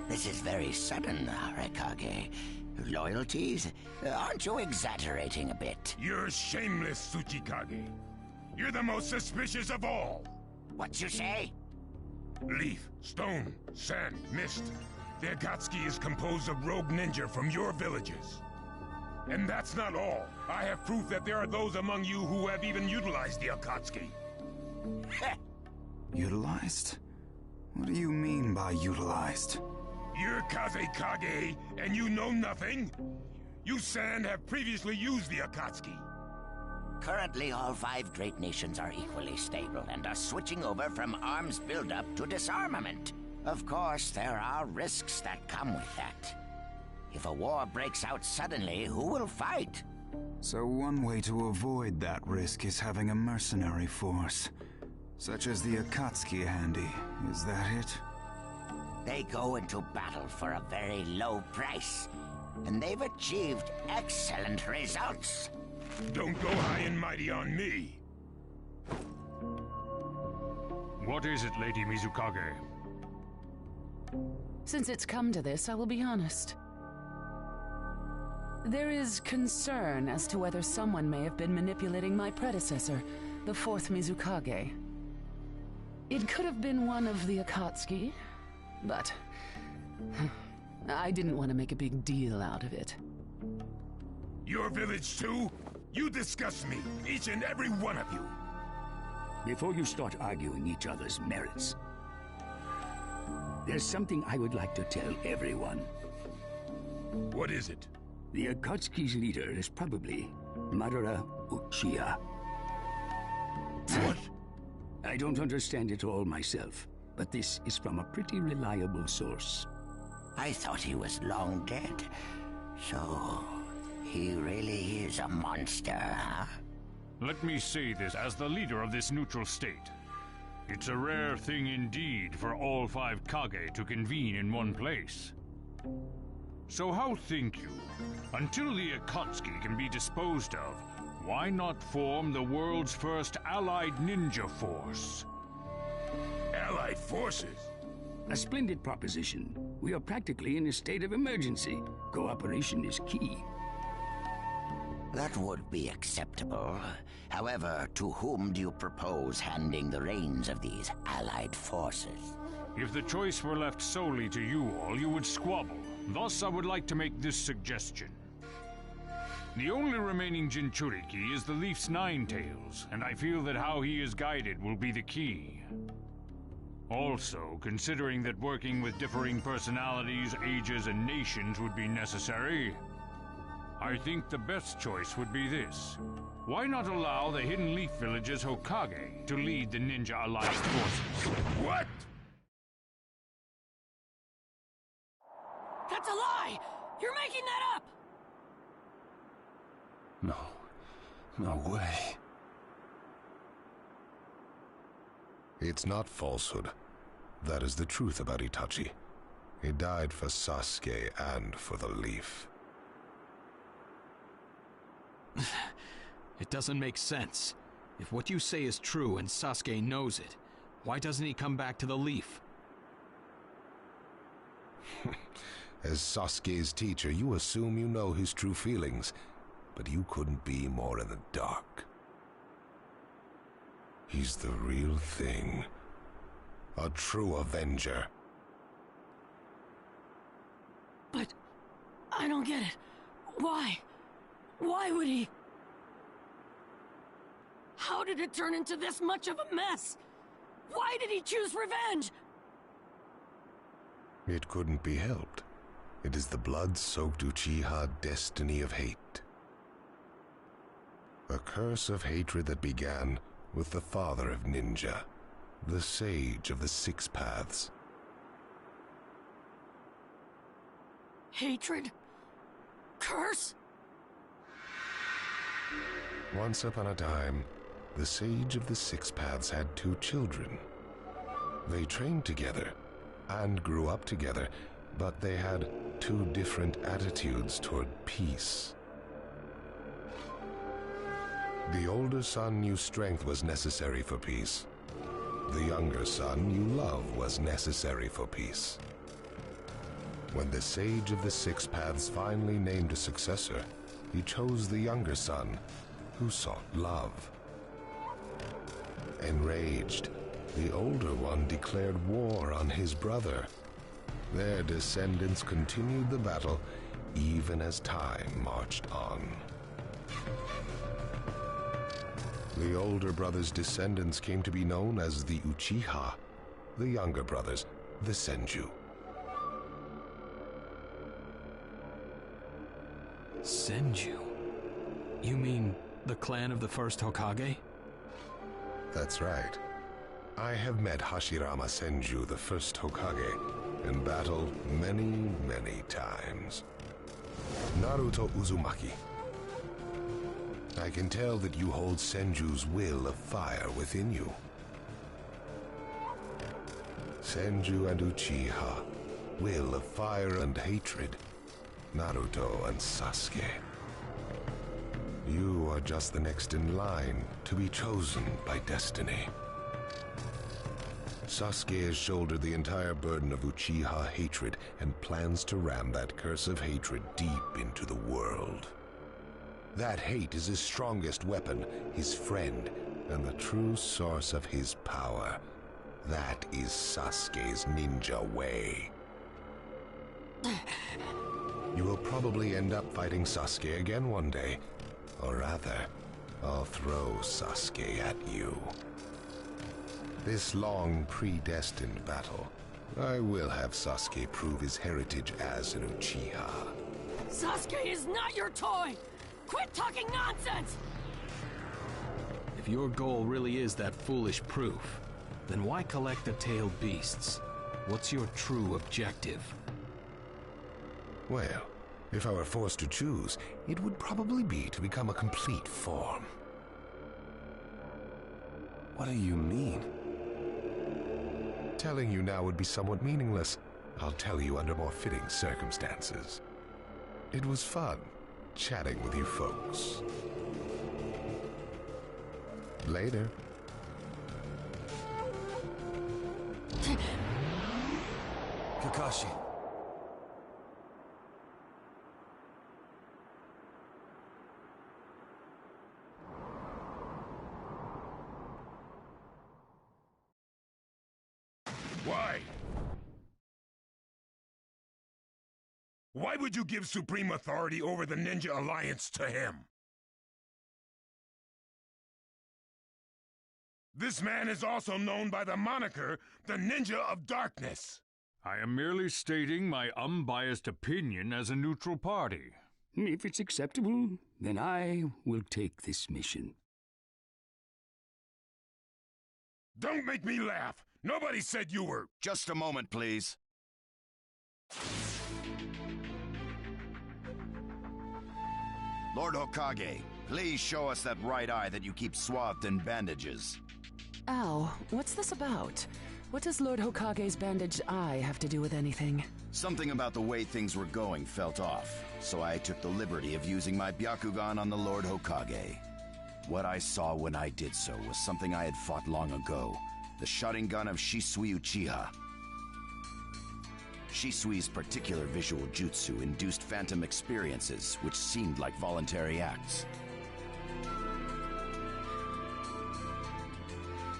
This is very sudden, Raikage. Loyalties? Aren't you exaggerating a bit? You're shameless, Tsuchikage. You're the most suspicious of all. What you say? Leaf, stone, sand, mist. The Akatsuki is composed of rogue ninja from your villages. And that's not all. I have proof that there are those among you who have even utilized the Akatsuki. Utilized? What do you mean by utilized? You're Kaze Kage, and you know nothing? You Sand have previously used the Akatsuki. Currently, all five great nations are equally stable and are switching over from arms buildup to disarmament. Of course, there are risks that come with that. If a war breaks out suddenly, who will fight? So one way to avoid that risk is having a mercenary force, such as the Akatsuki handy. Is that it? They go into battle for a very low price, and they've achieved excellent results. Don't go high and mighty on me. What is it, Lady Mizukage? Since it's come to this, I will be honest. There is concern as to whether someone may have been manipulating my predecessor, the fourth Mizukage. It could have been one of the Akatsuki, but I didn't want to make a big deal out of it. Your village too? You disgust me, each and every one of you. Before you start arguing each other's merits, there's something I would like to tell everyone. What is it? The Akatsuki's leader is probably Madara Uchiha. What? I don't understand it all myself, but this is from a pretty reliable source. I thought he was long dead. So, he really is a monster, huh? Let me say this as the leader of this neutral state. It's a rare thing indeed for all five Kage to convene in one place. So how think you, until the Akatsuki can be disposed of, why not form the world's first allied ninja force? Allied forces? A splendid proposition. We are practically in a state of emergency. Cooperation is key. That would be acceptable. However, to whom do you propose handing the reins of these allied forces? If the choice were left solely to you all, you would squabble. Thus, I would like to make this suggestion. The only remaining Jinchuriki is the Leaf's Nine Tails, and I feel that how he is guided will be the key. Also, considering that working with differing personalities, ages, and nations would be necessary, I think the best choice would be this. Why not allow the Hidden Leaf Village's Hokage to lead the Ninja Alliance forces? What? That's a lie! You're making that up! No way. It's not falsehood. That is the truth about Itachi. He died for Sasuke and for the Leaf. It doesn't make sense. If what you say is true and Sasuke knows it, why doesn't he come back to the Leaf? As Sasuke's teacher, you assume you know his true feelings, but you couldn't be more in the dark. He's the real thing. A true Avenger. But I don't get it. Why? Why would he? How did it turn into this much of a mess? Why did he choose revenge? It couldn't be helped. It is the blood-soaked Uchiha destiny of hate. A curse of hatred that began with the father of ninja, the sage of the Six Paths. Hatred? Curse? Once upon a time, the sage of the Six Paths had 2 children. They trained together and grew up together, but they had 2 different attitudes toward peace. The older son knew strength was necessary for peace. The younger son knew love was necessary for peace. When the sage of the Six Paths finally named a successor, he chose the younger son, who sought love. Enraged, the older one declared war on his brother. Their descendants continued the battle even as time marched on. The older brother's descendants came to be known as the Uchiha, the younger brothers, the Senju. Senju? You mean the clan of the first Hokage? That's right. I have met Hashirama Senju, the first Hokage, and battled many, many times. Naruto Uzumaki. I can tell that you hold Senju's will of fire within you. Senju and Uchiha, will of fire and hatred. Naruto and Sasuke. You are just the next in line to be chosen by destiny. Sasuke has shouldered the entire burden of Uchiha hatred and plans to ram that curse of hatred deep into the world. That hate is his strongest weapon, his friend, and the true source of his power. That is Sasuke's ninja way. You will probably end up fighting Sasuke again one day. Or rather, I'll throw Sasuke at you. This long, predestined battle, I will have Sasuke prove his heritage as an Uchiha. Sasuke is not your toy! Quit talking nonsense! If your goal really is that foolish proof, then why collect the tailed beasts? What's your true objective? Well, if I were forced to choose, it would probably be to become a complete form. What do you mean? Telling you now would be somewhat meaningless. I'll tell you under more fitting circumstances. It was fun chatting with you folks. Later. Kakashi. Why? Why would you give supreme authority over the Ninja Alliance to him? This man is also known by the moniker, the Ninja of Darkness. I am merely stating my unbiased opinion as a neutral party. If it's acceptable, then I will take this mission. Don't make me laugh. Nobody said you were... Just a moment, please. Lord Hokage, please show us that right eye that you keep swathed in bandages. Ow, what's this about? What does Lord Hokage's bandaged eye have to do with anything? Something about the way things were going felt off, so I took the liberty of using my Byakugan on the Lord Hokage. What I saw when I did so was something I had fought long ago, the Sharingan of Shisui Uchiha. Shisui's particular visual jutsu induced phantom experiences, which seemed like voluntary acts.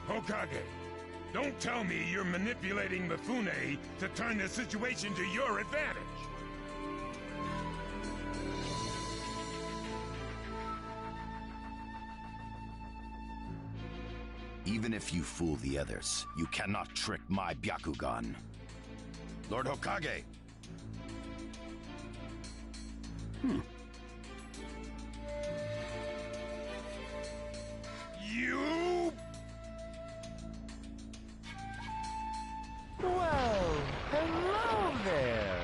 Hokage, don't tell me you're manipulating Mifune to turn the situation to your advantage. Even if you fool the others, you cannot trick my Byakugan. Lord Hokage! You... Well, hello there!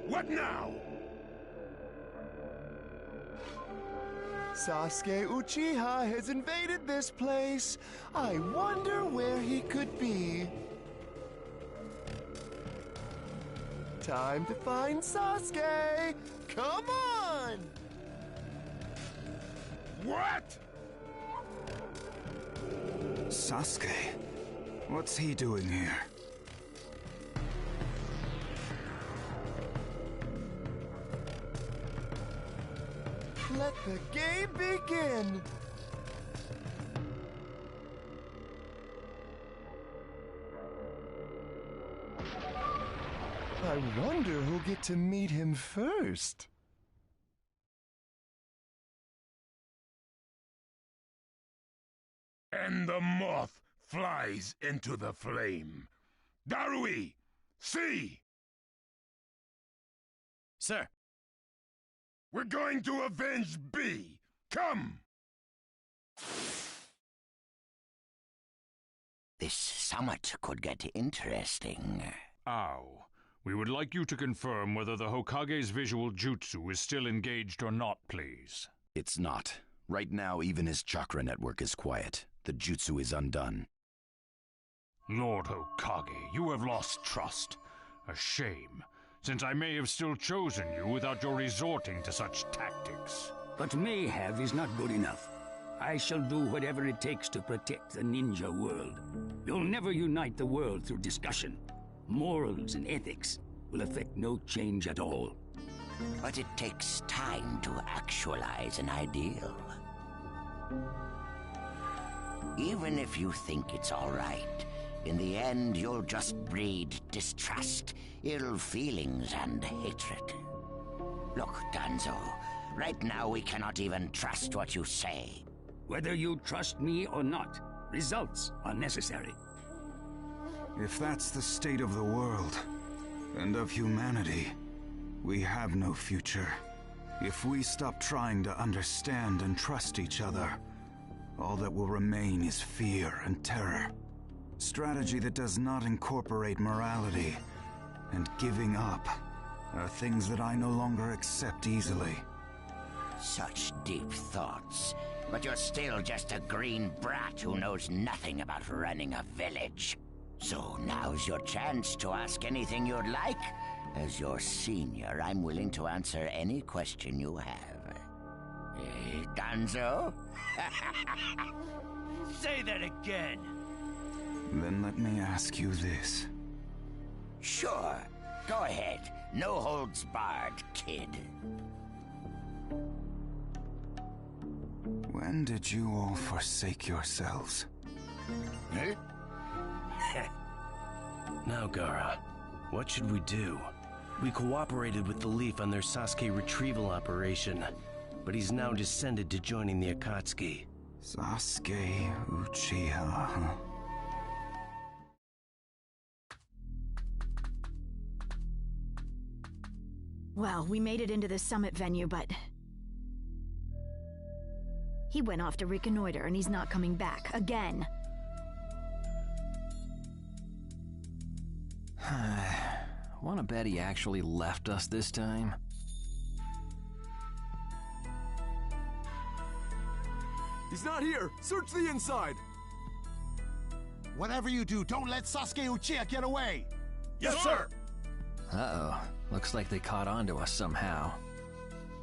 What now? Sasuke Uchiha has invaded this place. I wonder where he could be. Time to find Sasuke! Come on! What? Sasuke? What's he doing here? Let the game begin! I wonder who'll get to meet him first. And the moth flies into the flame. Darui! See! Sir! We're going to avenge B! Come! This summit could get interesting. Ow. We would like you to confirm whether the Hokage's visual jutsu is still engaged or not, please. It's not. Right now, even his chakra network is quiet. The jutsu is undone. Lord Hokage, you have lost trust. A shame, since I may have still chosen you without your resorting to such tactics. But may have is not good enough. I shall do whatever it takes to protect the ninja world. You'll never unite the world through discussion. Morals and ethics will affect no change at all. But it takes time to actualize an ideal. Even if you think it's all right, in the end you'll just breed distrust, ill feelings, and hatred. Look, Danzo, right now we cannot even trust what you say. Whether you trust me or not, results are necessary. If that's the state of the world, and of humanity, we have no future. If we stop trying to understand and trust each other, all that will remain is fear and terror. Strategy that does not incorporate morality and giving up are things that I no longer accept easily. Such deep thoughts, but you're still just a green brat who knows nothing about running a village. So now's your chance to ask anything you'd like. As your senior, I'm willing to answer any question you have. Danzo? Say that again! Then let me ask you this. Sure. Go ahead. No holds barred, kid. When did you all forsake yourselves? Huh? Now, Gaara, what should we do? We cooperated with the Leaf on their Sasuke retrieval operation, but he's now descended to joining the Akatsuki. Sasuke Uchiha, huh? Well, we made it into the summit venue, but... he went off to reconnoiter, and he's not coming back, again. Wanna bet he actually left us this time? He's not here! Search the inside! Whatever you do, don't let Sasuke Uchiha get away! Yes, sir! Uh-oh. Looks like they caught on to us somehow.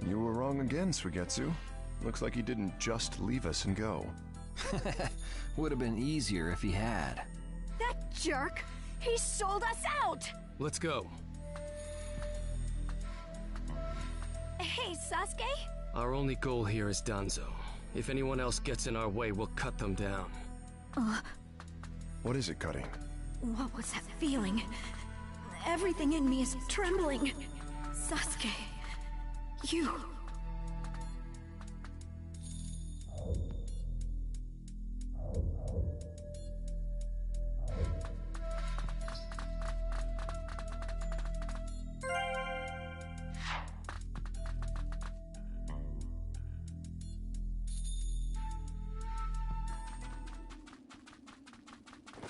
You were wrong again, Suigetsu. Looks like he didn't just leave us and go. Would have been easier if he had. That jerk! He sold us out! Let's go. Hey, Sasuke? Our only goal here is Danzo. If anyone else gets in our way, we'll cut them down. What is it, Cutting? What was that feeling? Everything in me is trembling. Sasuke, you...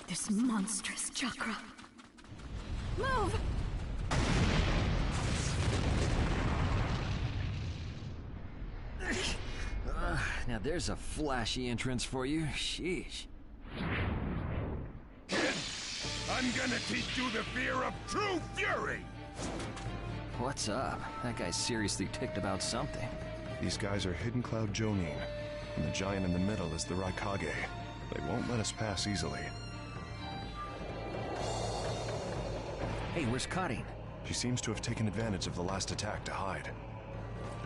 This monstrous chakra. Move! Now there's a flashy entrance for you. Sheesh. Kid, I'm gonna teach you the fear of true fury! What's up? That guy's seriously ticked about something. These guys are Hidden Cloud Jonin, and the giant in the middle is the Raikage. They won't let us pass easily. Hey, where's Karin? She seems to have taken advantage of the last attack to hide.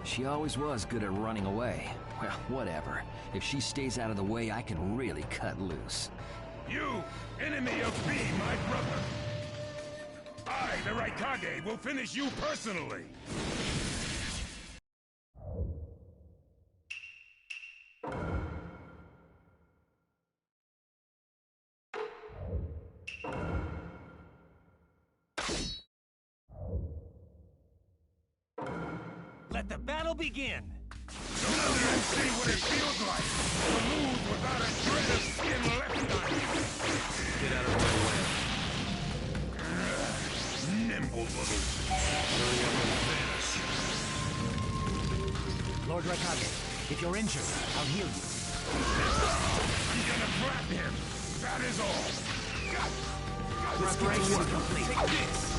She always was good at running away. Well, whatever. If she stays out of the way, I can really cut loose. You, enemy of me, my brother! I, the Raikage, will finish you personally! Let the battle begin! So now you can see what it feels like to lose without a shred of skin left on you! Get out of my way. Nimble little... Hurry up and vanish. Lord Raikage, if you're injured, I'll heal you. I'm gonna trap him! That is all! Preparation complete. Take this!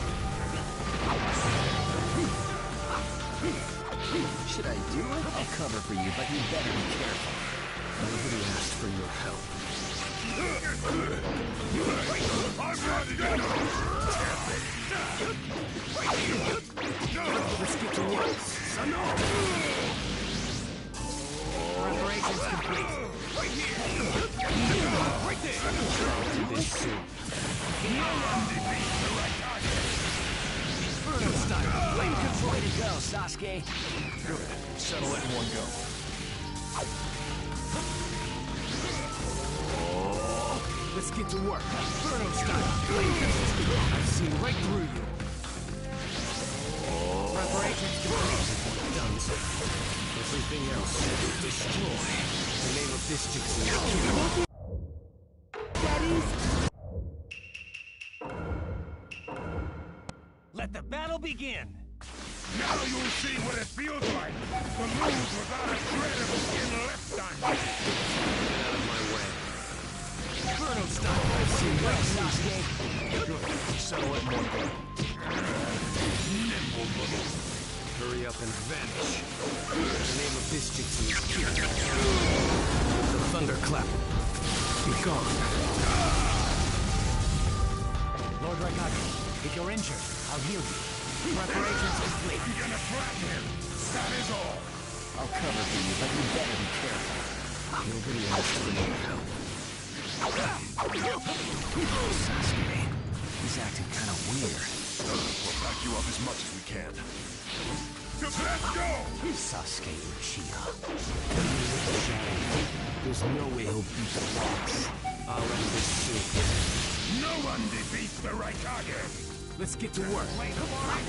Should I do it? I'll cover for you, but you better be careful. Nobody asked for your help. Let's get to work. Preparations complete. Right here! Right there! Do this soon. Inferno style. Flame control. Way to go, Sasuke. Good. Settle it in one go. Let's get to work. Inferno style. Flame control. I've seen right through you. Preparations complete. Done. Everything else, destroy. The name of this jutsu is Daddies. Let the battle begin! Now you'll see what it feels like to lose without a shred of skin left on you! Get out of my way. Inferno style. See you, Sasuke. settle it more quickly. Hurry up and vanish. The name of this jutsu is Kage. The thunderclap. Be gone. Lord Raikage, if you're injured, I'll heal you. Preparations complete. I'm gonna flatten him. That is all. I'll cover for you, but you better be careful. Nobody else will need help. Sasuke, he's acting kind of weird. We'll back you up as much as we can. Let's go! Sasuke Uchiha. There's no way he'll beat the boss. I'll end this soon. No one defeats the Raikage! Let's get to work. Wait, come on!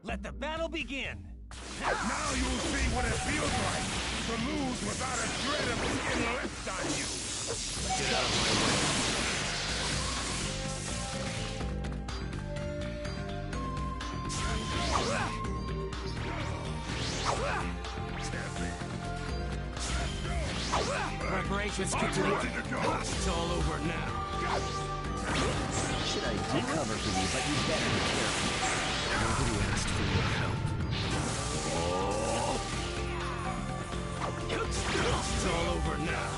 Let the battle begin! Now you'll see what it feels like to lose without a shred of skin left on you! Get out of my way. Preparations get to work. It's all over now. Should I do cover for you, but you better be careful. Nobody asked for your help. It's all over now.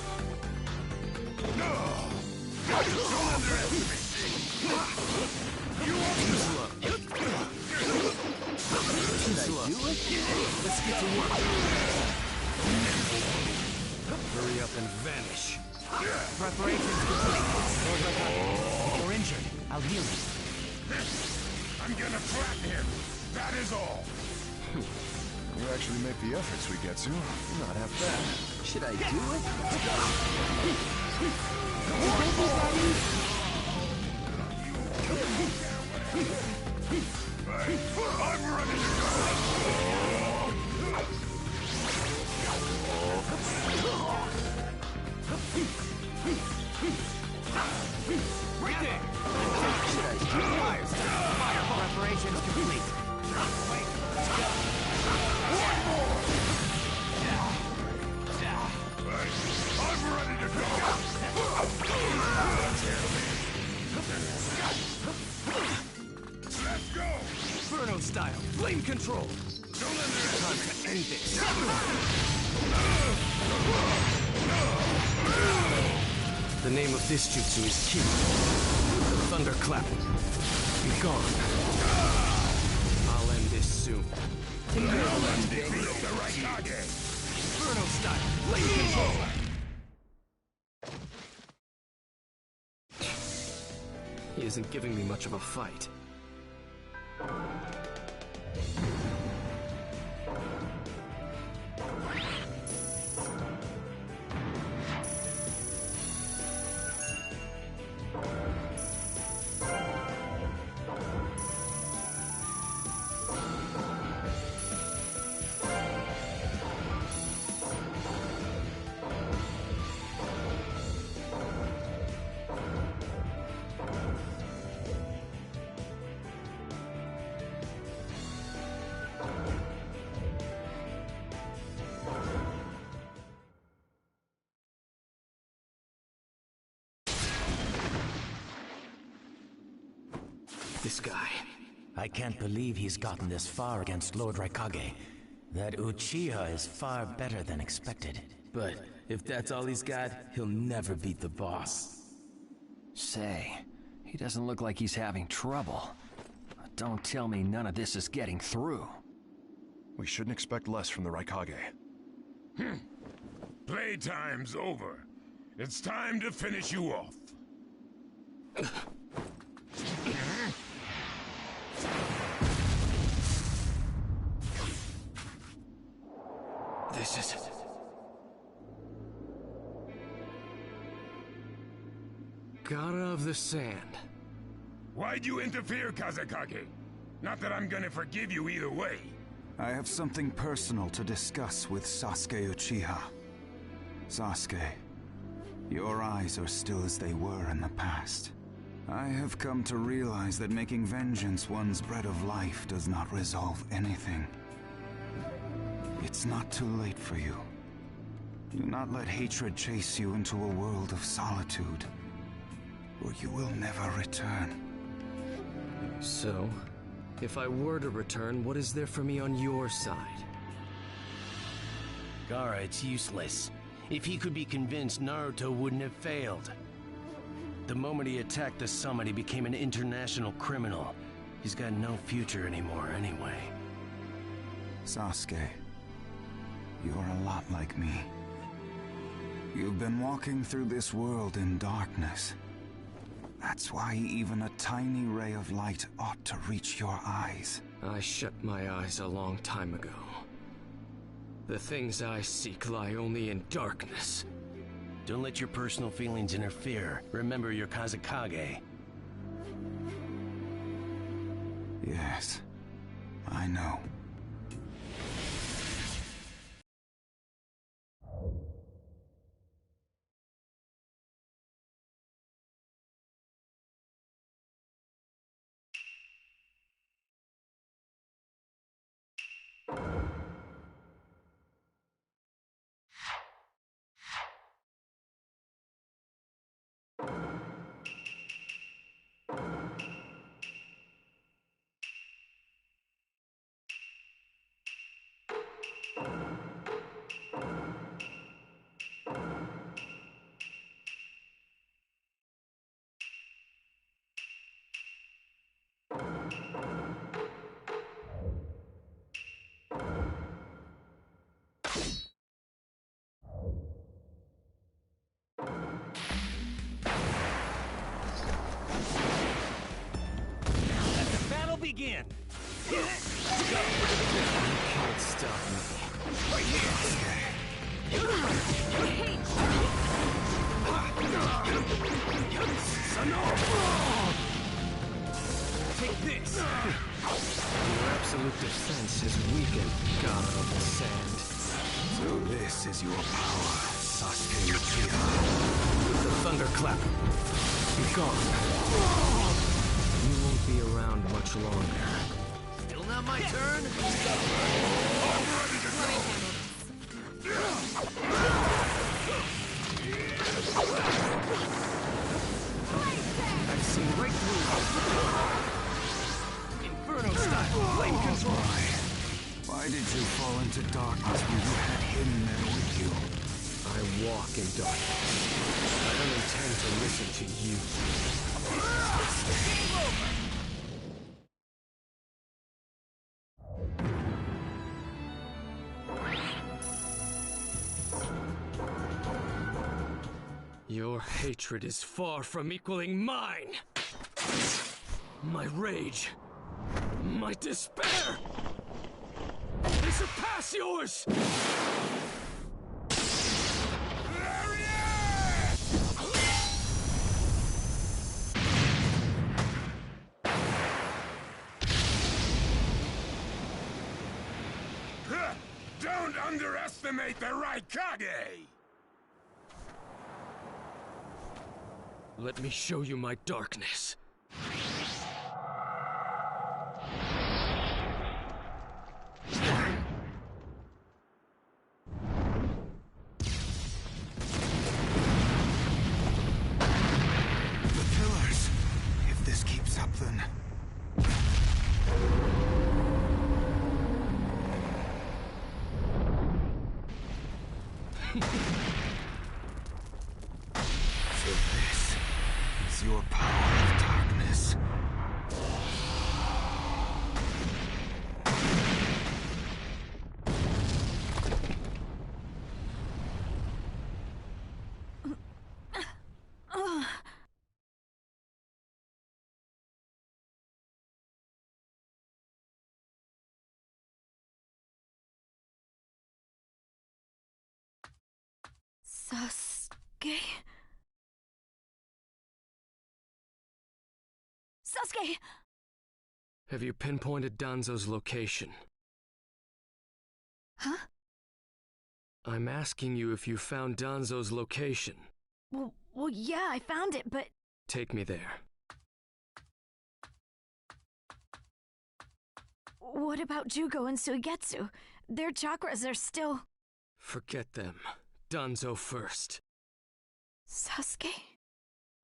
Don't underestimate me! You won't Too slow. Let's get to work. Hurry up and vanish. Preparations complete. Lord Raikage, if you're injured, I'll heal you. I'm gonna flatten him. That is all. You actually make the effort, Suigetsu. You're not half bad. Should I do it? I'm ready to go! Right there! Should I do it? Fire preparations complete. Wait, let's go. I'm ready to go! Let's go! Inferno style. Flame control. Don't underestimate Time to end this. The name of this jutsu is Kage. The thunderclap. Be gone. I'll end this soon. No one defeats the Raikage! Inferno style. Flame control. He isn't giving me much of a fight. This guy. I can't believe he's gotten this far against Lord Raikage. That Uchiha is far better than expected. But if that's all he's got, he'll never beat the boss. Say, he doesn't look like he's having trouble. Don't tell me none of this is getting through. We shouldn't expect less from the Raikage. Playtime's over. It's time to finish you off. This is... God of the Sand. Why'd you interfere, Kazekage? Not that I'm gonna forgive you either way. I have something personal to discuss with Sasuke Uchiha. Sasuke, your eyes are still as they were in the past. I have come to realize that making vengeance one's bread of life does not resolve anything. It's not too late for you, Do not let hatred chase you into a world of solitude, or you will never return. So, if I were to return, what is there for me on your side? Gaara, it's useless. If he could be convinced, Naruto wouldn't have failed. The moment he attacked the summit, he became an international criminal. He's got no future anymore anyway. Sasuke, you're a lot like me. You've been walking through this world in darkness. That's why even a tiny ray of light ought to reach your eyes. I shut my eyes a long time ago. The things I seek lie only in darkness. Don't let your personal feelings interfere. Remember your Kage. Yes, I know. Begin! You can't stop me. Right here! Take this! Your absolute defense is weakened, God of the Sand. So this is your power, Sasuke Uchiha. With the thunderclap, be gone. You won't be around much longer. Still not my turn? I've seen right through you. Inferno style, flame control. Why did you fall into darkness when you had him there with you? I walk in darkness. I don't intend to listen to you. Game over! Your hatred is far from equaling mine. My rage, my despair, they surpass yours! Don't underestimate the right Kage! Let me show you my darkness. The pillars. If this keeps up, then... So this is your power of darkness. Sasuke? Sasuke! Have you pinpointed Danzo's location? Huh? I'm asking you if you found Danzo's location. Well, yeah, I found it, but... Take me there. What about Jugo and Suigetsu? Their chakras are still... Forget them. Danzo first. Sasuke?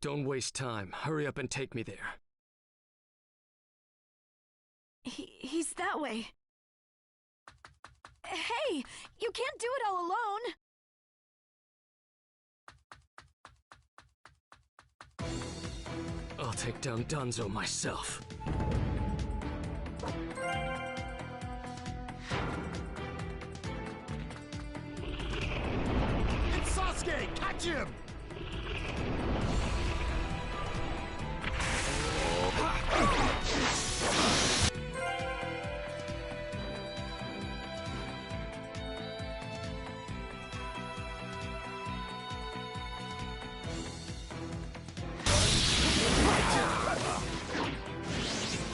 Don't waste time. Hurry up and take me there. He's that way. Hey! You can't do it all alone! I'll take down Danzo myself. It's Sasuke! Catch him!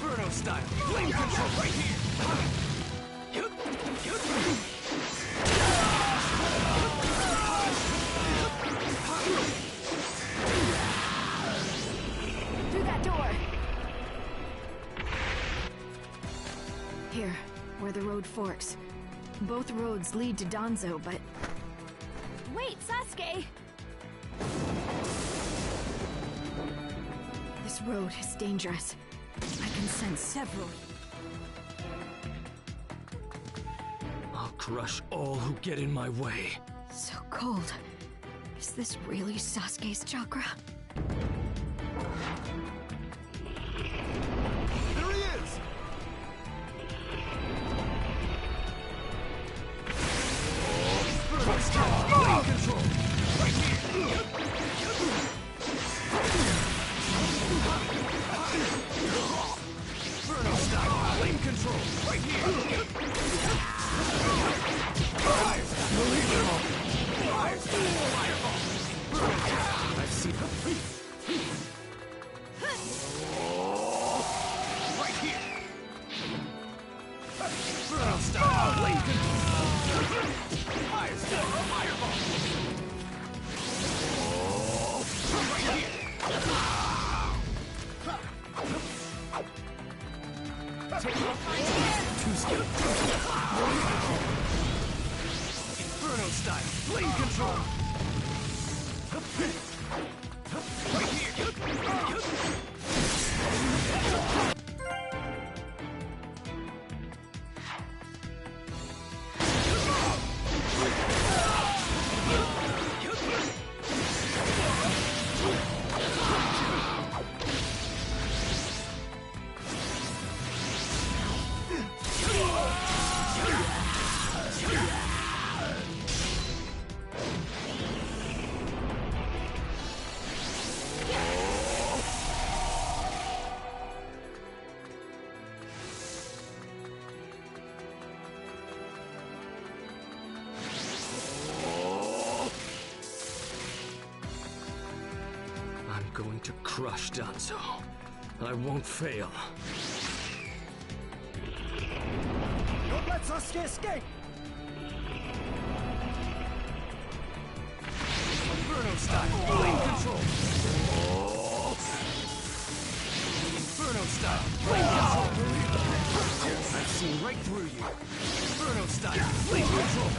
Inferno style. Flame control right here. Through that door! Here, where the road forks. Both roads lead to Danzo, but... Wait, Sasuke! This road is dangerous. I can sense several. I'll crush all who get in my way. So cold. Is this really Sasuke's chakra? There he is! Flame control! Right here! Inferno style! Flame control! Right here! Fireball! I've seen them. Right here! Inferno style! Flame control! Fire style! Fireball! Right here! Take two skills. Inferno style. Flame control. Right here. I'm going to crush Danzo. I won't fail. Don't let Sasuke escape! Inferno style. Flame control. Inferno style. Flame control. I've seen right through you. Inferno style. Flame control.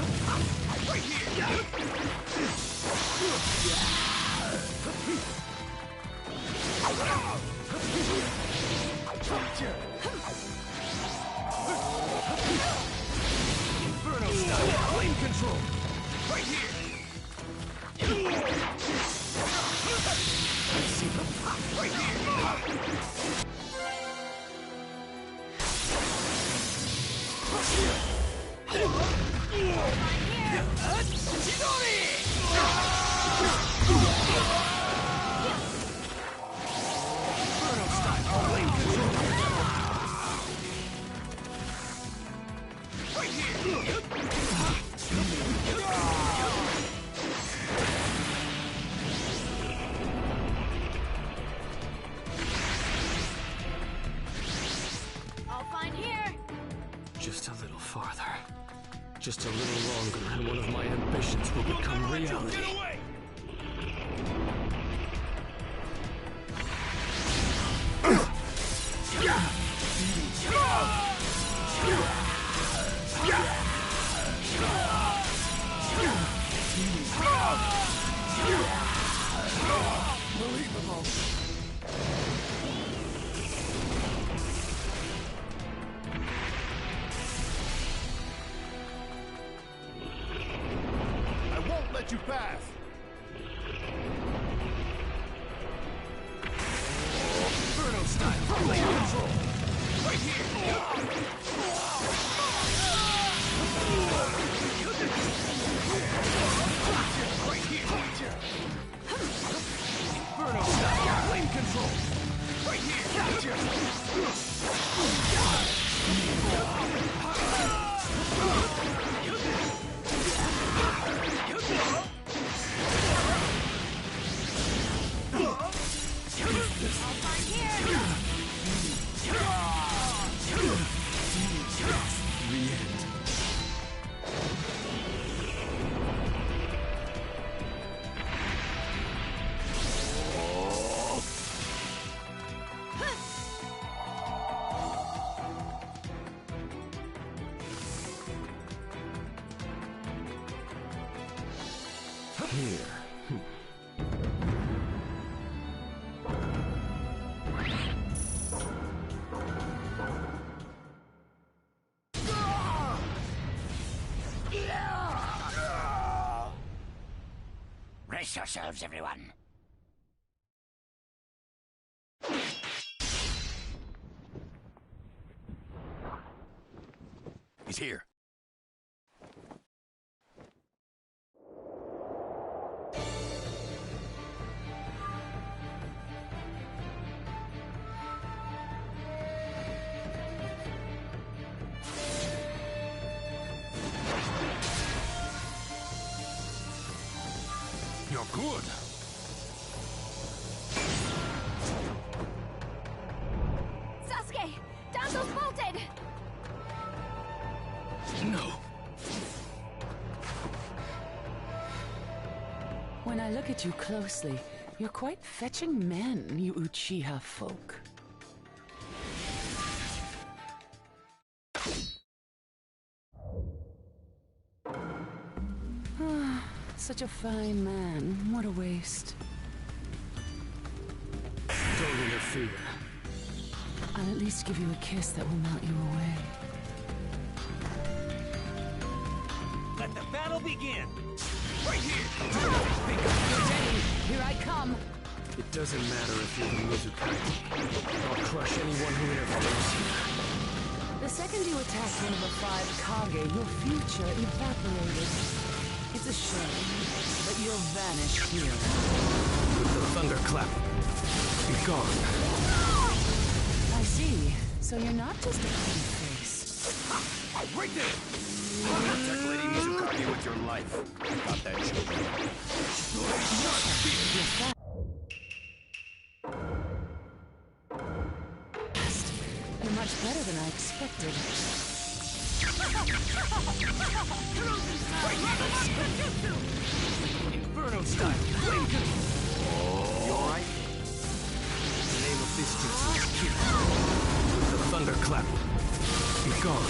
Right here. Inferno style. Flame control. Right here. I see them. Right here. Inferno style. Flame control. Right here. I'll find here! Just a little farther. Just a little longer, and one of my ambitions will become reality. Get away! Yeah! powerful. I won't let you pass! Inferno style, blade control! Right here! Right here! Inferno style, blade control! Right here! Brace yourselves, everyone. He's here. You're good. Sasuke! Danzo's bolted! No. When I look at you closely, you're quite fetching men, you Uchiha folk. Such a fine man. What a waste. Don't interfere. I'll at least give you a kiss that will melt you away. Let the battle begin! Right here! Get ready! Here I come! It doesn't matter if you're the Mizukage. I'll crush anyone who interferes here. The second you attacked one of the 5 Kage, your future evaporated. It's a shame, but you'll vanish here. The thunderclap. Be gone. I see. So you're not just a pretty face. Right there! Protect Lady Mizukage with your life. Got that, children? You're much better than I expected. Inferno style, blade control! You alright? The name of this jutsu is Kage. The thunderclap. Be gone.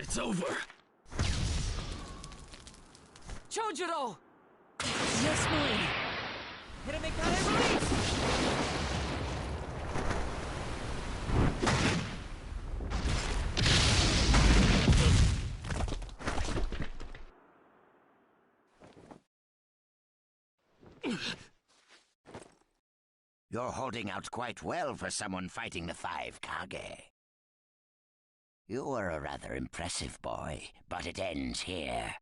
It's over. Chojuro! Yes, Marie. Hit him, Kage, release! You're holding out quite well for someone fighting the 5 Kage. You were a rather impressive boy, but it ends here.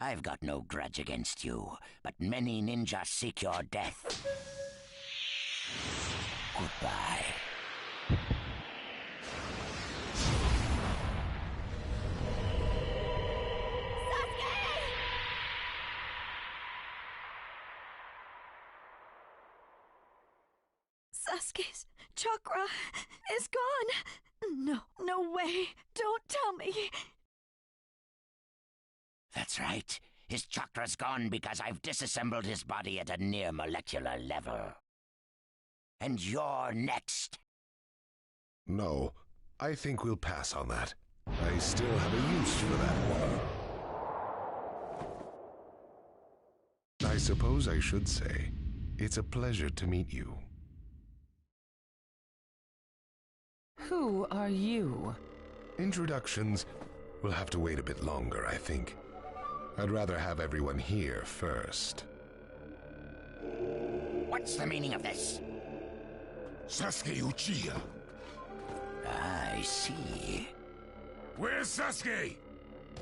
I've got no grudge against you, but many ninjas seek your death. Goodbye. Sasuke's chakra is gone. No way. Don't tell me. That's right. His chakra's gone because I've disassembled his body at a near molecular level. And you're next. No, I think we'll pass on that. I still have a use for that woman. I suppose I should say, it's a pleasure to meet you. Who are you? Introductions will have to wait a bit longer, I think. I'd rather have everyone here first. What's the meaning of this? Sasuke Uchiha. I see. Where's Sasuke?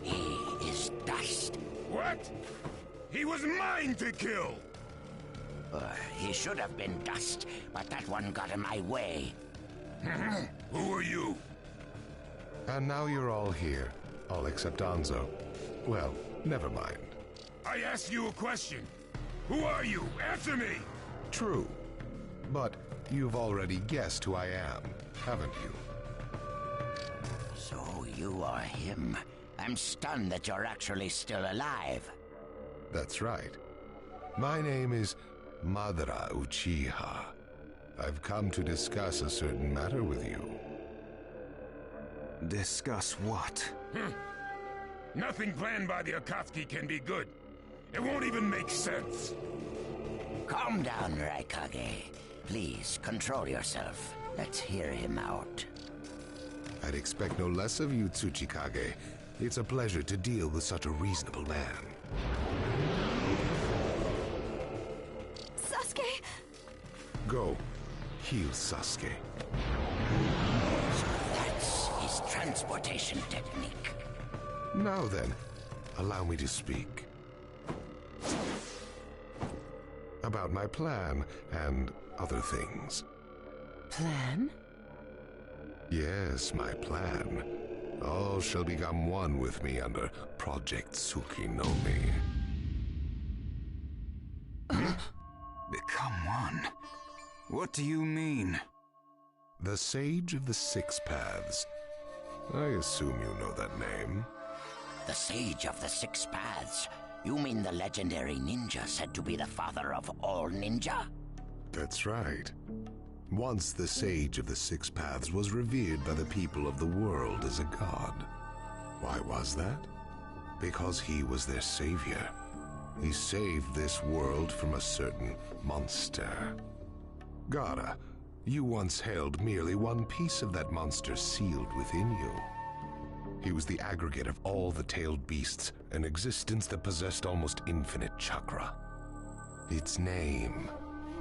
He is dust. What? He was mine to kill! He should have been dust, but that one got in my way. Who are you? And now you're all here, all except Anzo. Well, never mind. I asked you a question. Who are you? Answer me! True. But you've already guessed who I am, haven't you? So you are him. I'm stunned that you're actually still alive. That's right. My name is Madara Uchiha. I've come to discuss a certain matter with you. Discuss what? Nothing planned by the Akatsuki can be good. It won't even make sense. Calm down, Raikage. Please, control yourself. Let's hear him out. I'd expect no less of you, Tsuchikage. It's a pleasure to deal with such a reasonable man. Sasuke! Go. Heal Sasuke. So that's his transportation technique. Now then, allow me to speak. About my plan and other things. Plan? Yes, my plan. All shall become one with me under Project Tsukinome. Become one? What do you mean? The Sage of the Six Paths. I assume you know that name. The Sage of the Six Paths? You mean the legendary ninja said to be the father of all ninja? That's right. Once the Sage of the Six Paths was revered by the people of the world as a god. Why was that? Because he was their savior. He saved this world from a certain monster. Gaara, you once held merely one piece of that monster sealed within you. He was the aggregate of all the tailed beasts, an existence that possessed almost infinite chakra. Its name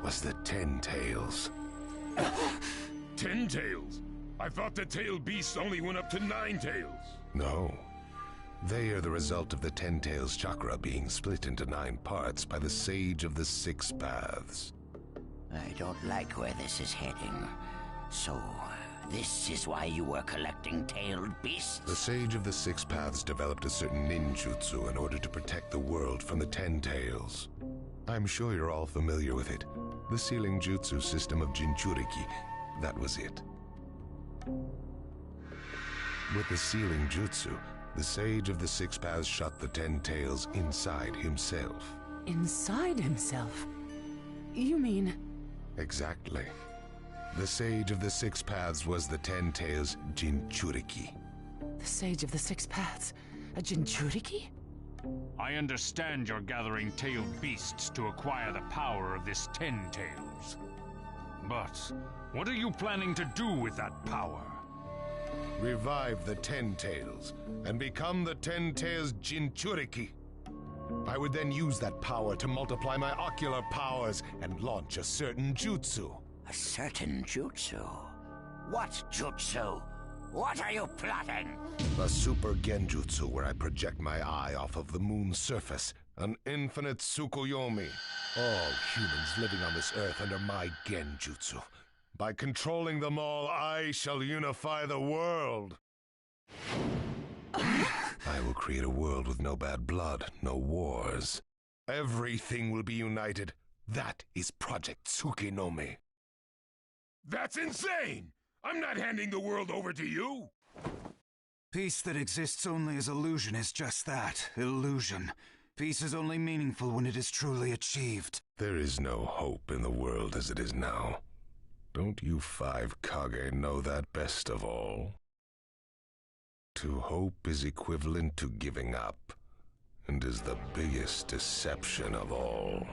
was the 10 Tails. 10 tails? I thought the tailed beasts only went up to 9 tails. No. They are the result of the 10 Tails chakra being split into 9 parts by the Sage of the Six Paths. I don't like where this is heading. So, this is why you were collecting tailed beasts? The Sage of the Six Paths developed a certain ninjutsu in order to protect the world from the 10 Tails. I'm sure you're all familiar with it. The sealing jutsu system of Jinchuriki. That was it. With the sealing jutsu, the Sage of the Six Paths shut the 10 Tails inside himself. Inside himself? You mean... Exactly. The Sage of the Six Paths was the 10 Tails Jinchuriki. The Sage of the Six Paths? A Jinchuriki? I understand you're gathering tailed beasts to acquire the power of this 10 Tails. But what are you planning to do with that power? Revive the 10 Tails and become the 10 Tails Jinchuriki. I would then use that power to multiply my ocular powers and launch a certain jutsu. A certain jutsu? What jutsu? What are you plotting? A super genjutsu where I project my eye off of the moon's surface. An infinite Tsukuyomi. All humans living on this earth under my genjutsu. By controlling them all, I shall unify the world. I will create a world with no bad blood, no wars. Everything will be united. That is Project Tsukuyomi. That's insane! I'm not handing the world over to you! Peace that exists only as illusion is just that, illusion. Peace is only meaningful when it is truly achieved. There is no hope in the world as it is now. Don't you 5 Kage know that best of all? To hope is equivalent to giving up, and is the biggest deception of all.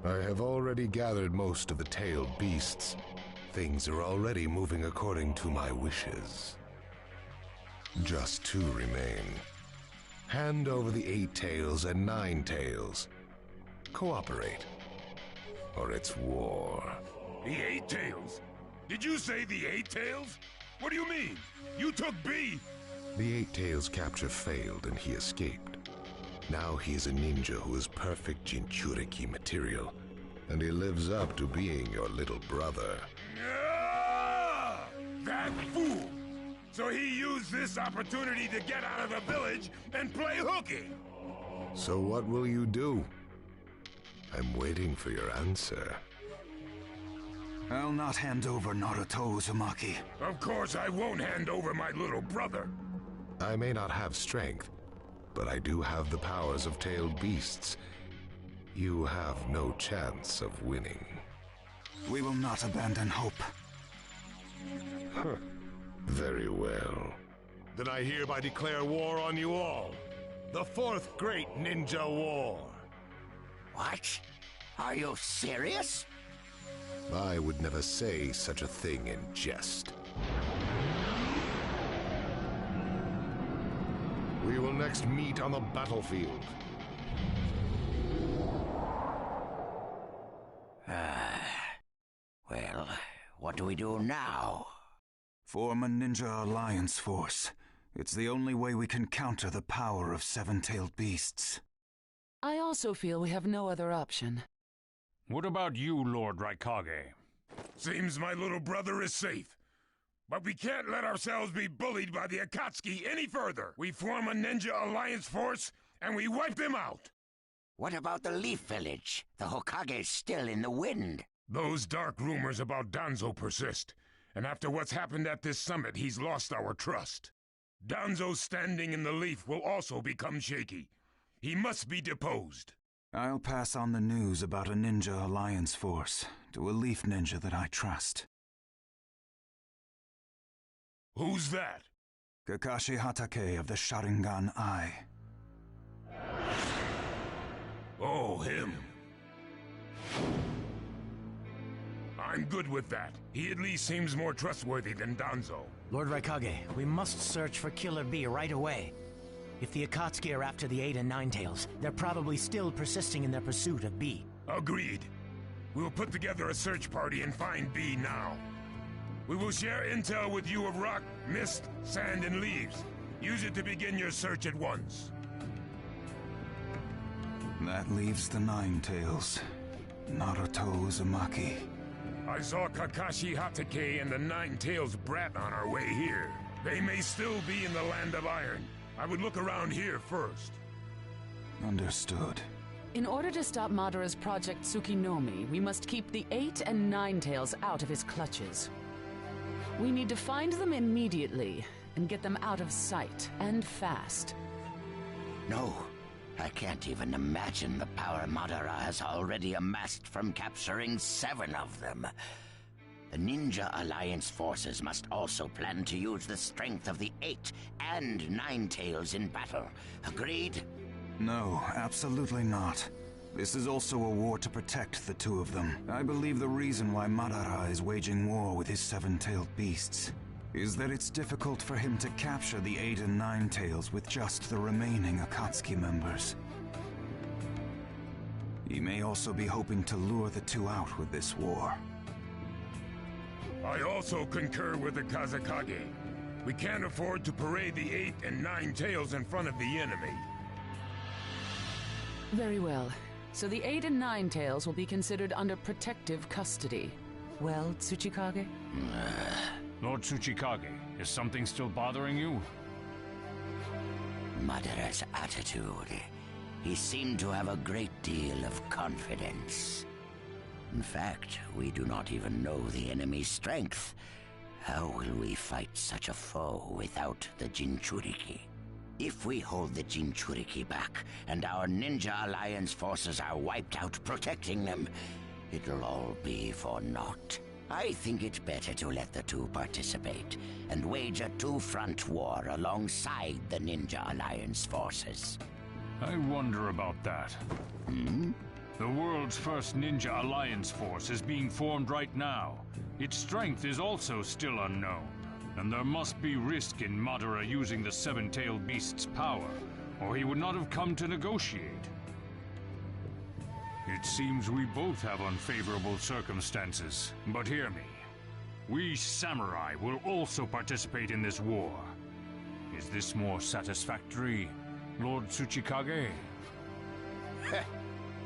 I have already gathered most of the tailed beasts. Things are already moving according to my wishes. Just 2 remain. Hand over the 8 tails and 9 tails. Cooperate, or it's war. The 8 tails? Did you say the 8 tails? What do you mean? You took B! The 8 tails capture failed and he escaped. Now he is a ninja who is perfect Jinchuriki material, and he lives up to being your little brother. Ah! That fool! So he used this opportunity to get out of the village and play hooky! So what will you do? I'm waiting for your answer. I'll not hand over Naruto Uzumaki. Of course I won't hand over my little brother. I may not have strength, but I do have the powers of tailed beasts. You have no chance of winning. We will not abandon hope. Very well. Then I hereby declare war on you all. The 4th Great Ninja War. What? Are you serious? I would never say such a thing in jest. We will next meet on the battlefield. Well, what do we do now? Form a ninja alliance force. It's the only way we can counter the power of 7-tailed beasts. I also feel we have no other option. What about you, Lord Raikage? Seems my little brother is safe. But we can't let ourselves be bullied by the Akatsuki any further. We form a ninja alliance force, and we wipe them out. What about the Leaf Village? The Hokage's still in the wind. Those dark rumors about Danzo persist, and after what's happened at this summit, he's lost our trust. Danzo's standing in the Leaf will also become shaky. He must be deposed. I'll pass on the news about a ninja alliance force to a Leaf ninja that I trust. Who's that? Kakashi Hatake of the Sharingan Eye. Oh, him. I'm good with that. He at least seems more trustworthy than Danzo. Lord Raikage, we must search for Killer B right away. If the Akatsuki are after the 8 and 9 tails, they're probably still persisting in their pursuit of B. Agreed. We'll put together a search party and find B now. We will share intel with you of rock, mist, sand, and leaves. Use it to begin your search at once. That leaves the 9 tails. Naruto Uzumaki. I saw Kakashi Hatake and the 9 tails brat on our way here. They may still be in the Land of Iron. I would look around here first. Understood. In order to stop Madara's Project Tsukuyomi, we must keep the 8 and 9 tails out of his clutches. We need to find them immediately and get them out of sight, and fast. No, I can't even imagine the power Madara has already amassed from capturing 7 of them. The Ninja Alliance forces must also plan to use the strength of the 8 and 9 tails in battle. Agreed? No, absolutely not. This is also a war to protect the 2 of them. I believe the reason why Madara is waging war with his 7-tailed beasts is that it's difficult for him to capture the 8 and 9 tails with just the remaining Akatsuki members. He may also be hoping to lure the two out with this war. I also concur with the Kazekage. We can't afford to parade the 8 and 9 tails in front of the enemy. Very well. So the 8 and 9 tails will be considered under protective custody. Well, Tsuchikage? Lord Tsuchikage, is something still bothering you? Madara's attitude. He seemed to have a great deal of confidence. In fact, we do not even know the enemy's strength. How will we fight such a foe without the Jinchuriki? If we hold the Jinchuriki back, and our Ninja Alliance forces are wiped out protecting them, it'll all be for naught. I think it better to let the two participate, and wage a two-front war alongside the Ninja Alliance forces. I wonder about that. The world's first Ninja Alliance force is being formed right now. Its strength is also still unknown, and there must be risk in Madara using the seven-tailed beast's power, or he would not have come to negotiate. It seems we both have unfavorable circumstances, but hear me. We samurai will also participate in this war. Is this more satisfactory, Lord Tsuchikage?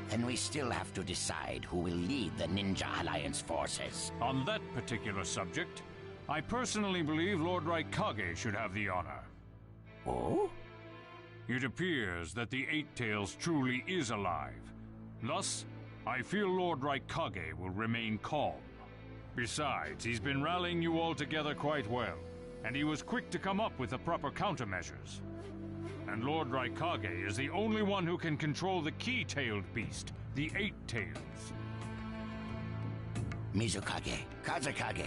Then we still have to decide who will lead the Ninja Alliance forces. On that particular subject, I personally believe Lord Raikage should have the honor. Oh? It appears that the Eight Tails truly is alive. Thus, I feel Lord Raikage will remain calm. Besides, he's been rallying you all together quite well, and he was quick to come up with the proper countermeasures. And Lord Raikage is the only one who can control the key-tailed beast, the Eight Tails. Mizukage, Kazekage,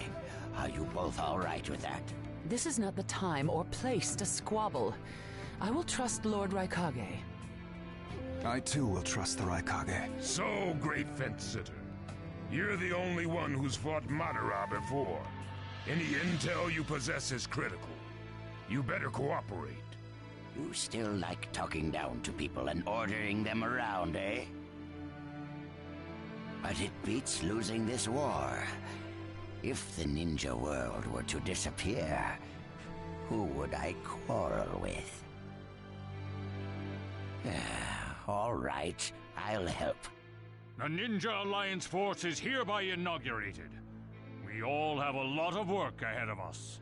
are you both all right with that? This is not the time or place to squabble. I will trust Lord Raikage. I too will trust the Raikage. So, great fence-sitter. You're the only one who's fought Madara before. Any intel you possess is critical. You better cooperate. You still like talking down to people and ordering them around, eh? But it beats losing this war. If the ninja world were to disappear, who would I quarrel with? All right, I'll help. The Ninja Alliance force is hereby inaugurated. We all have a lot of work ahead of us.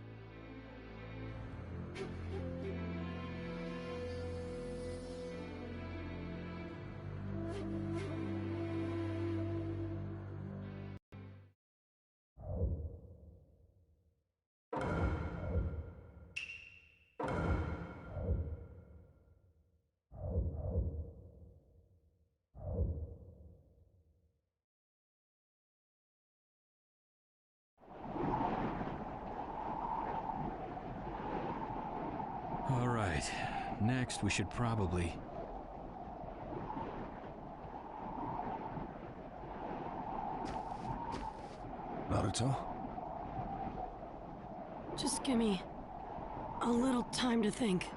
All right. Next, we should probably... Naruto? Just give me a little time to think.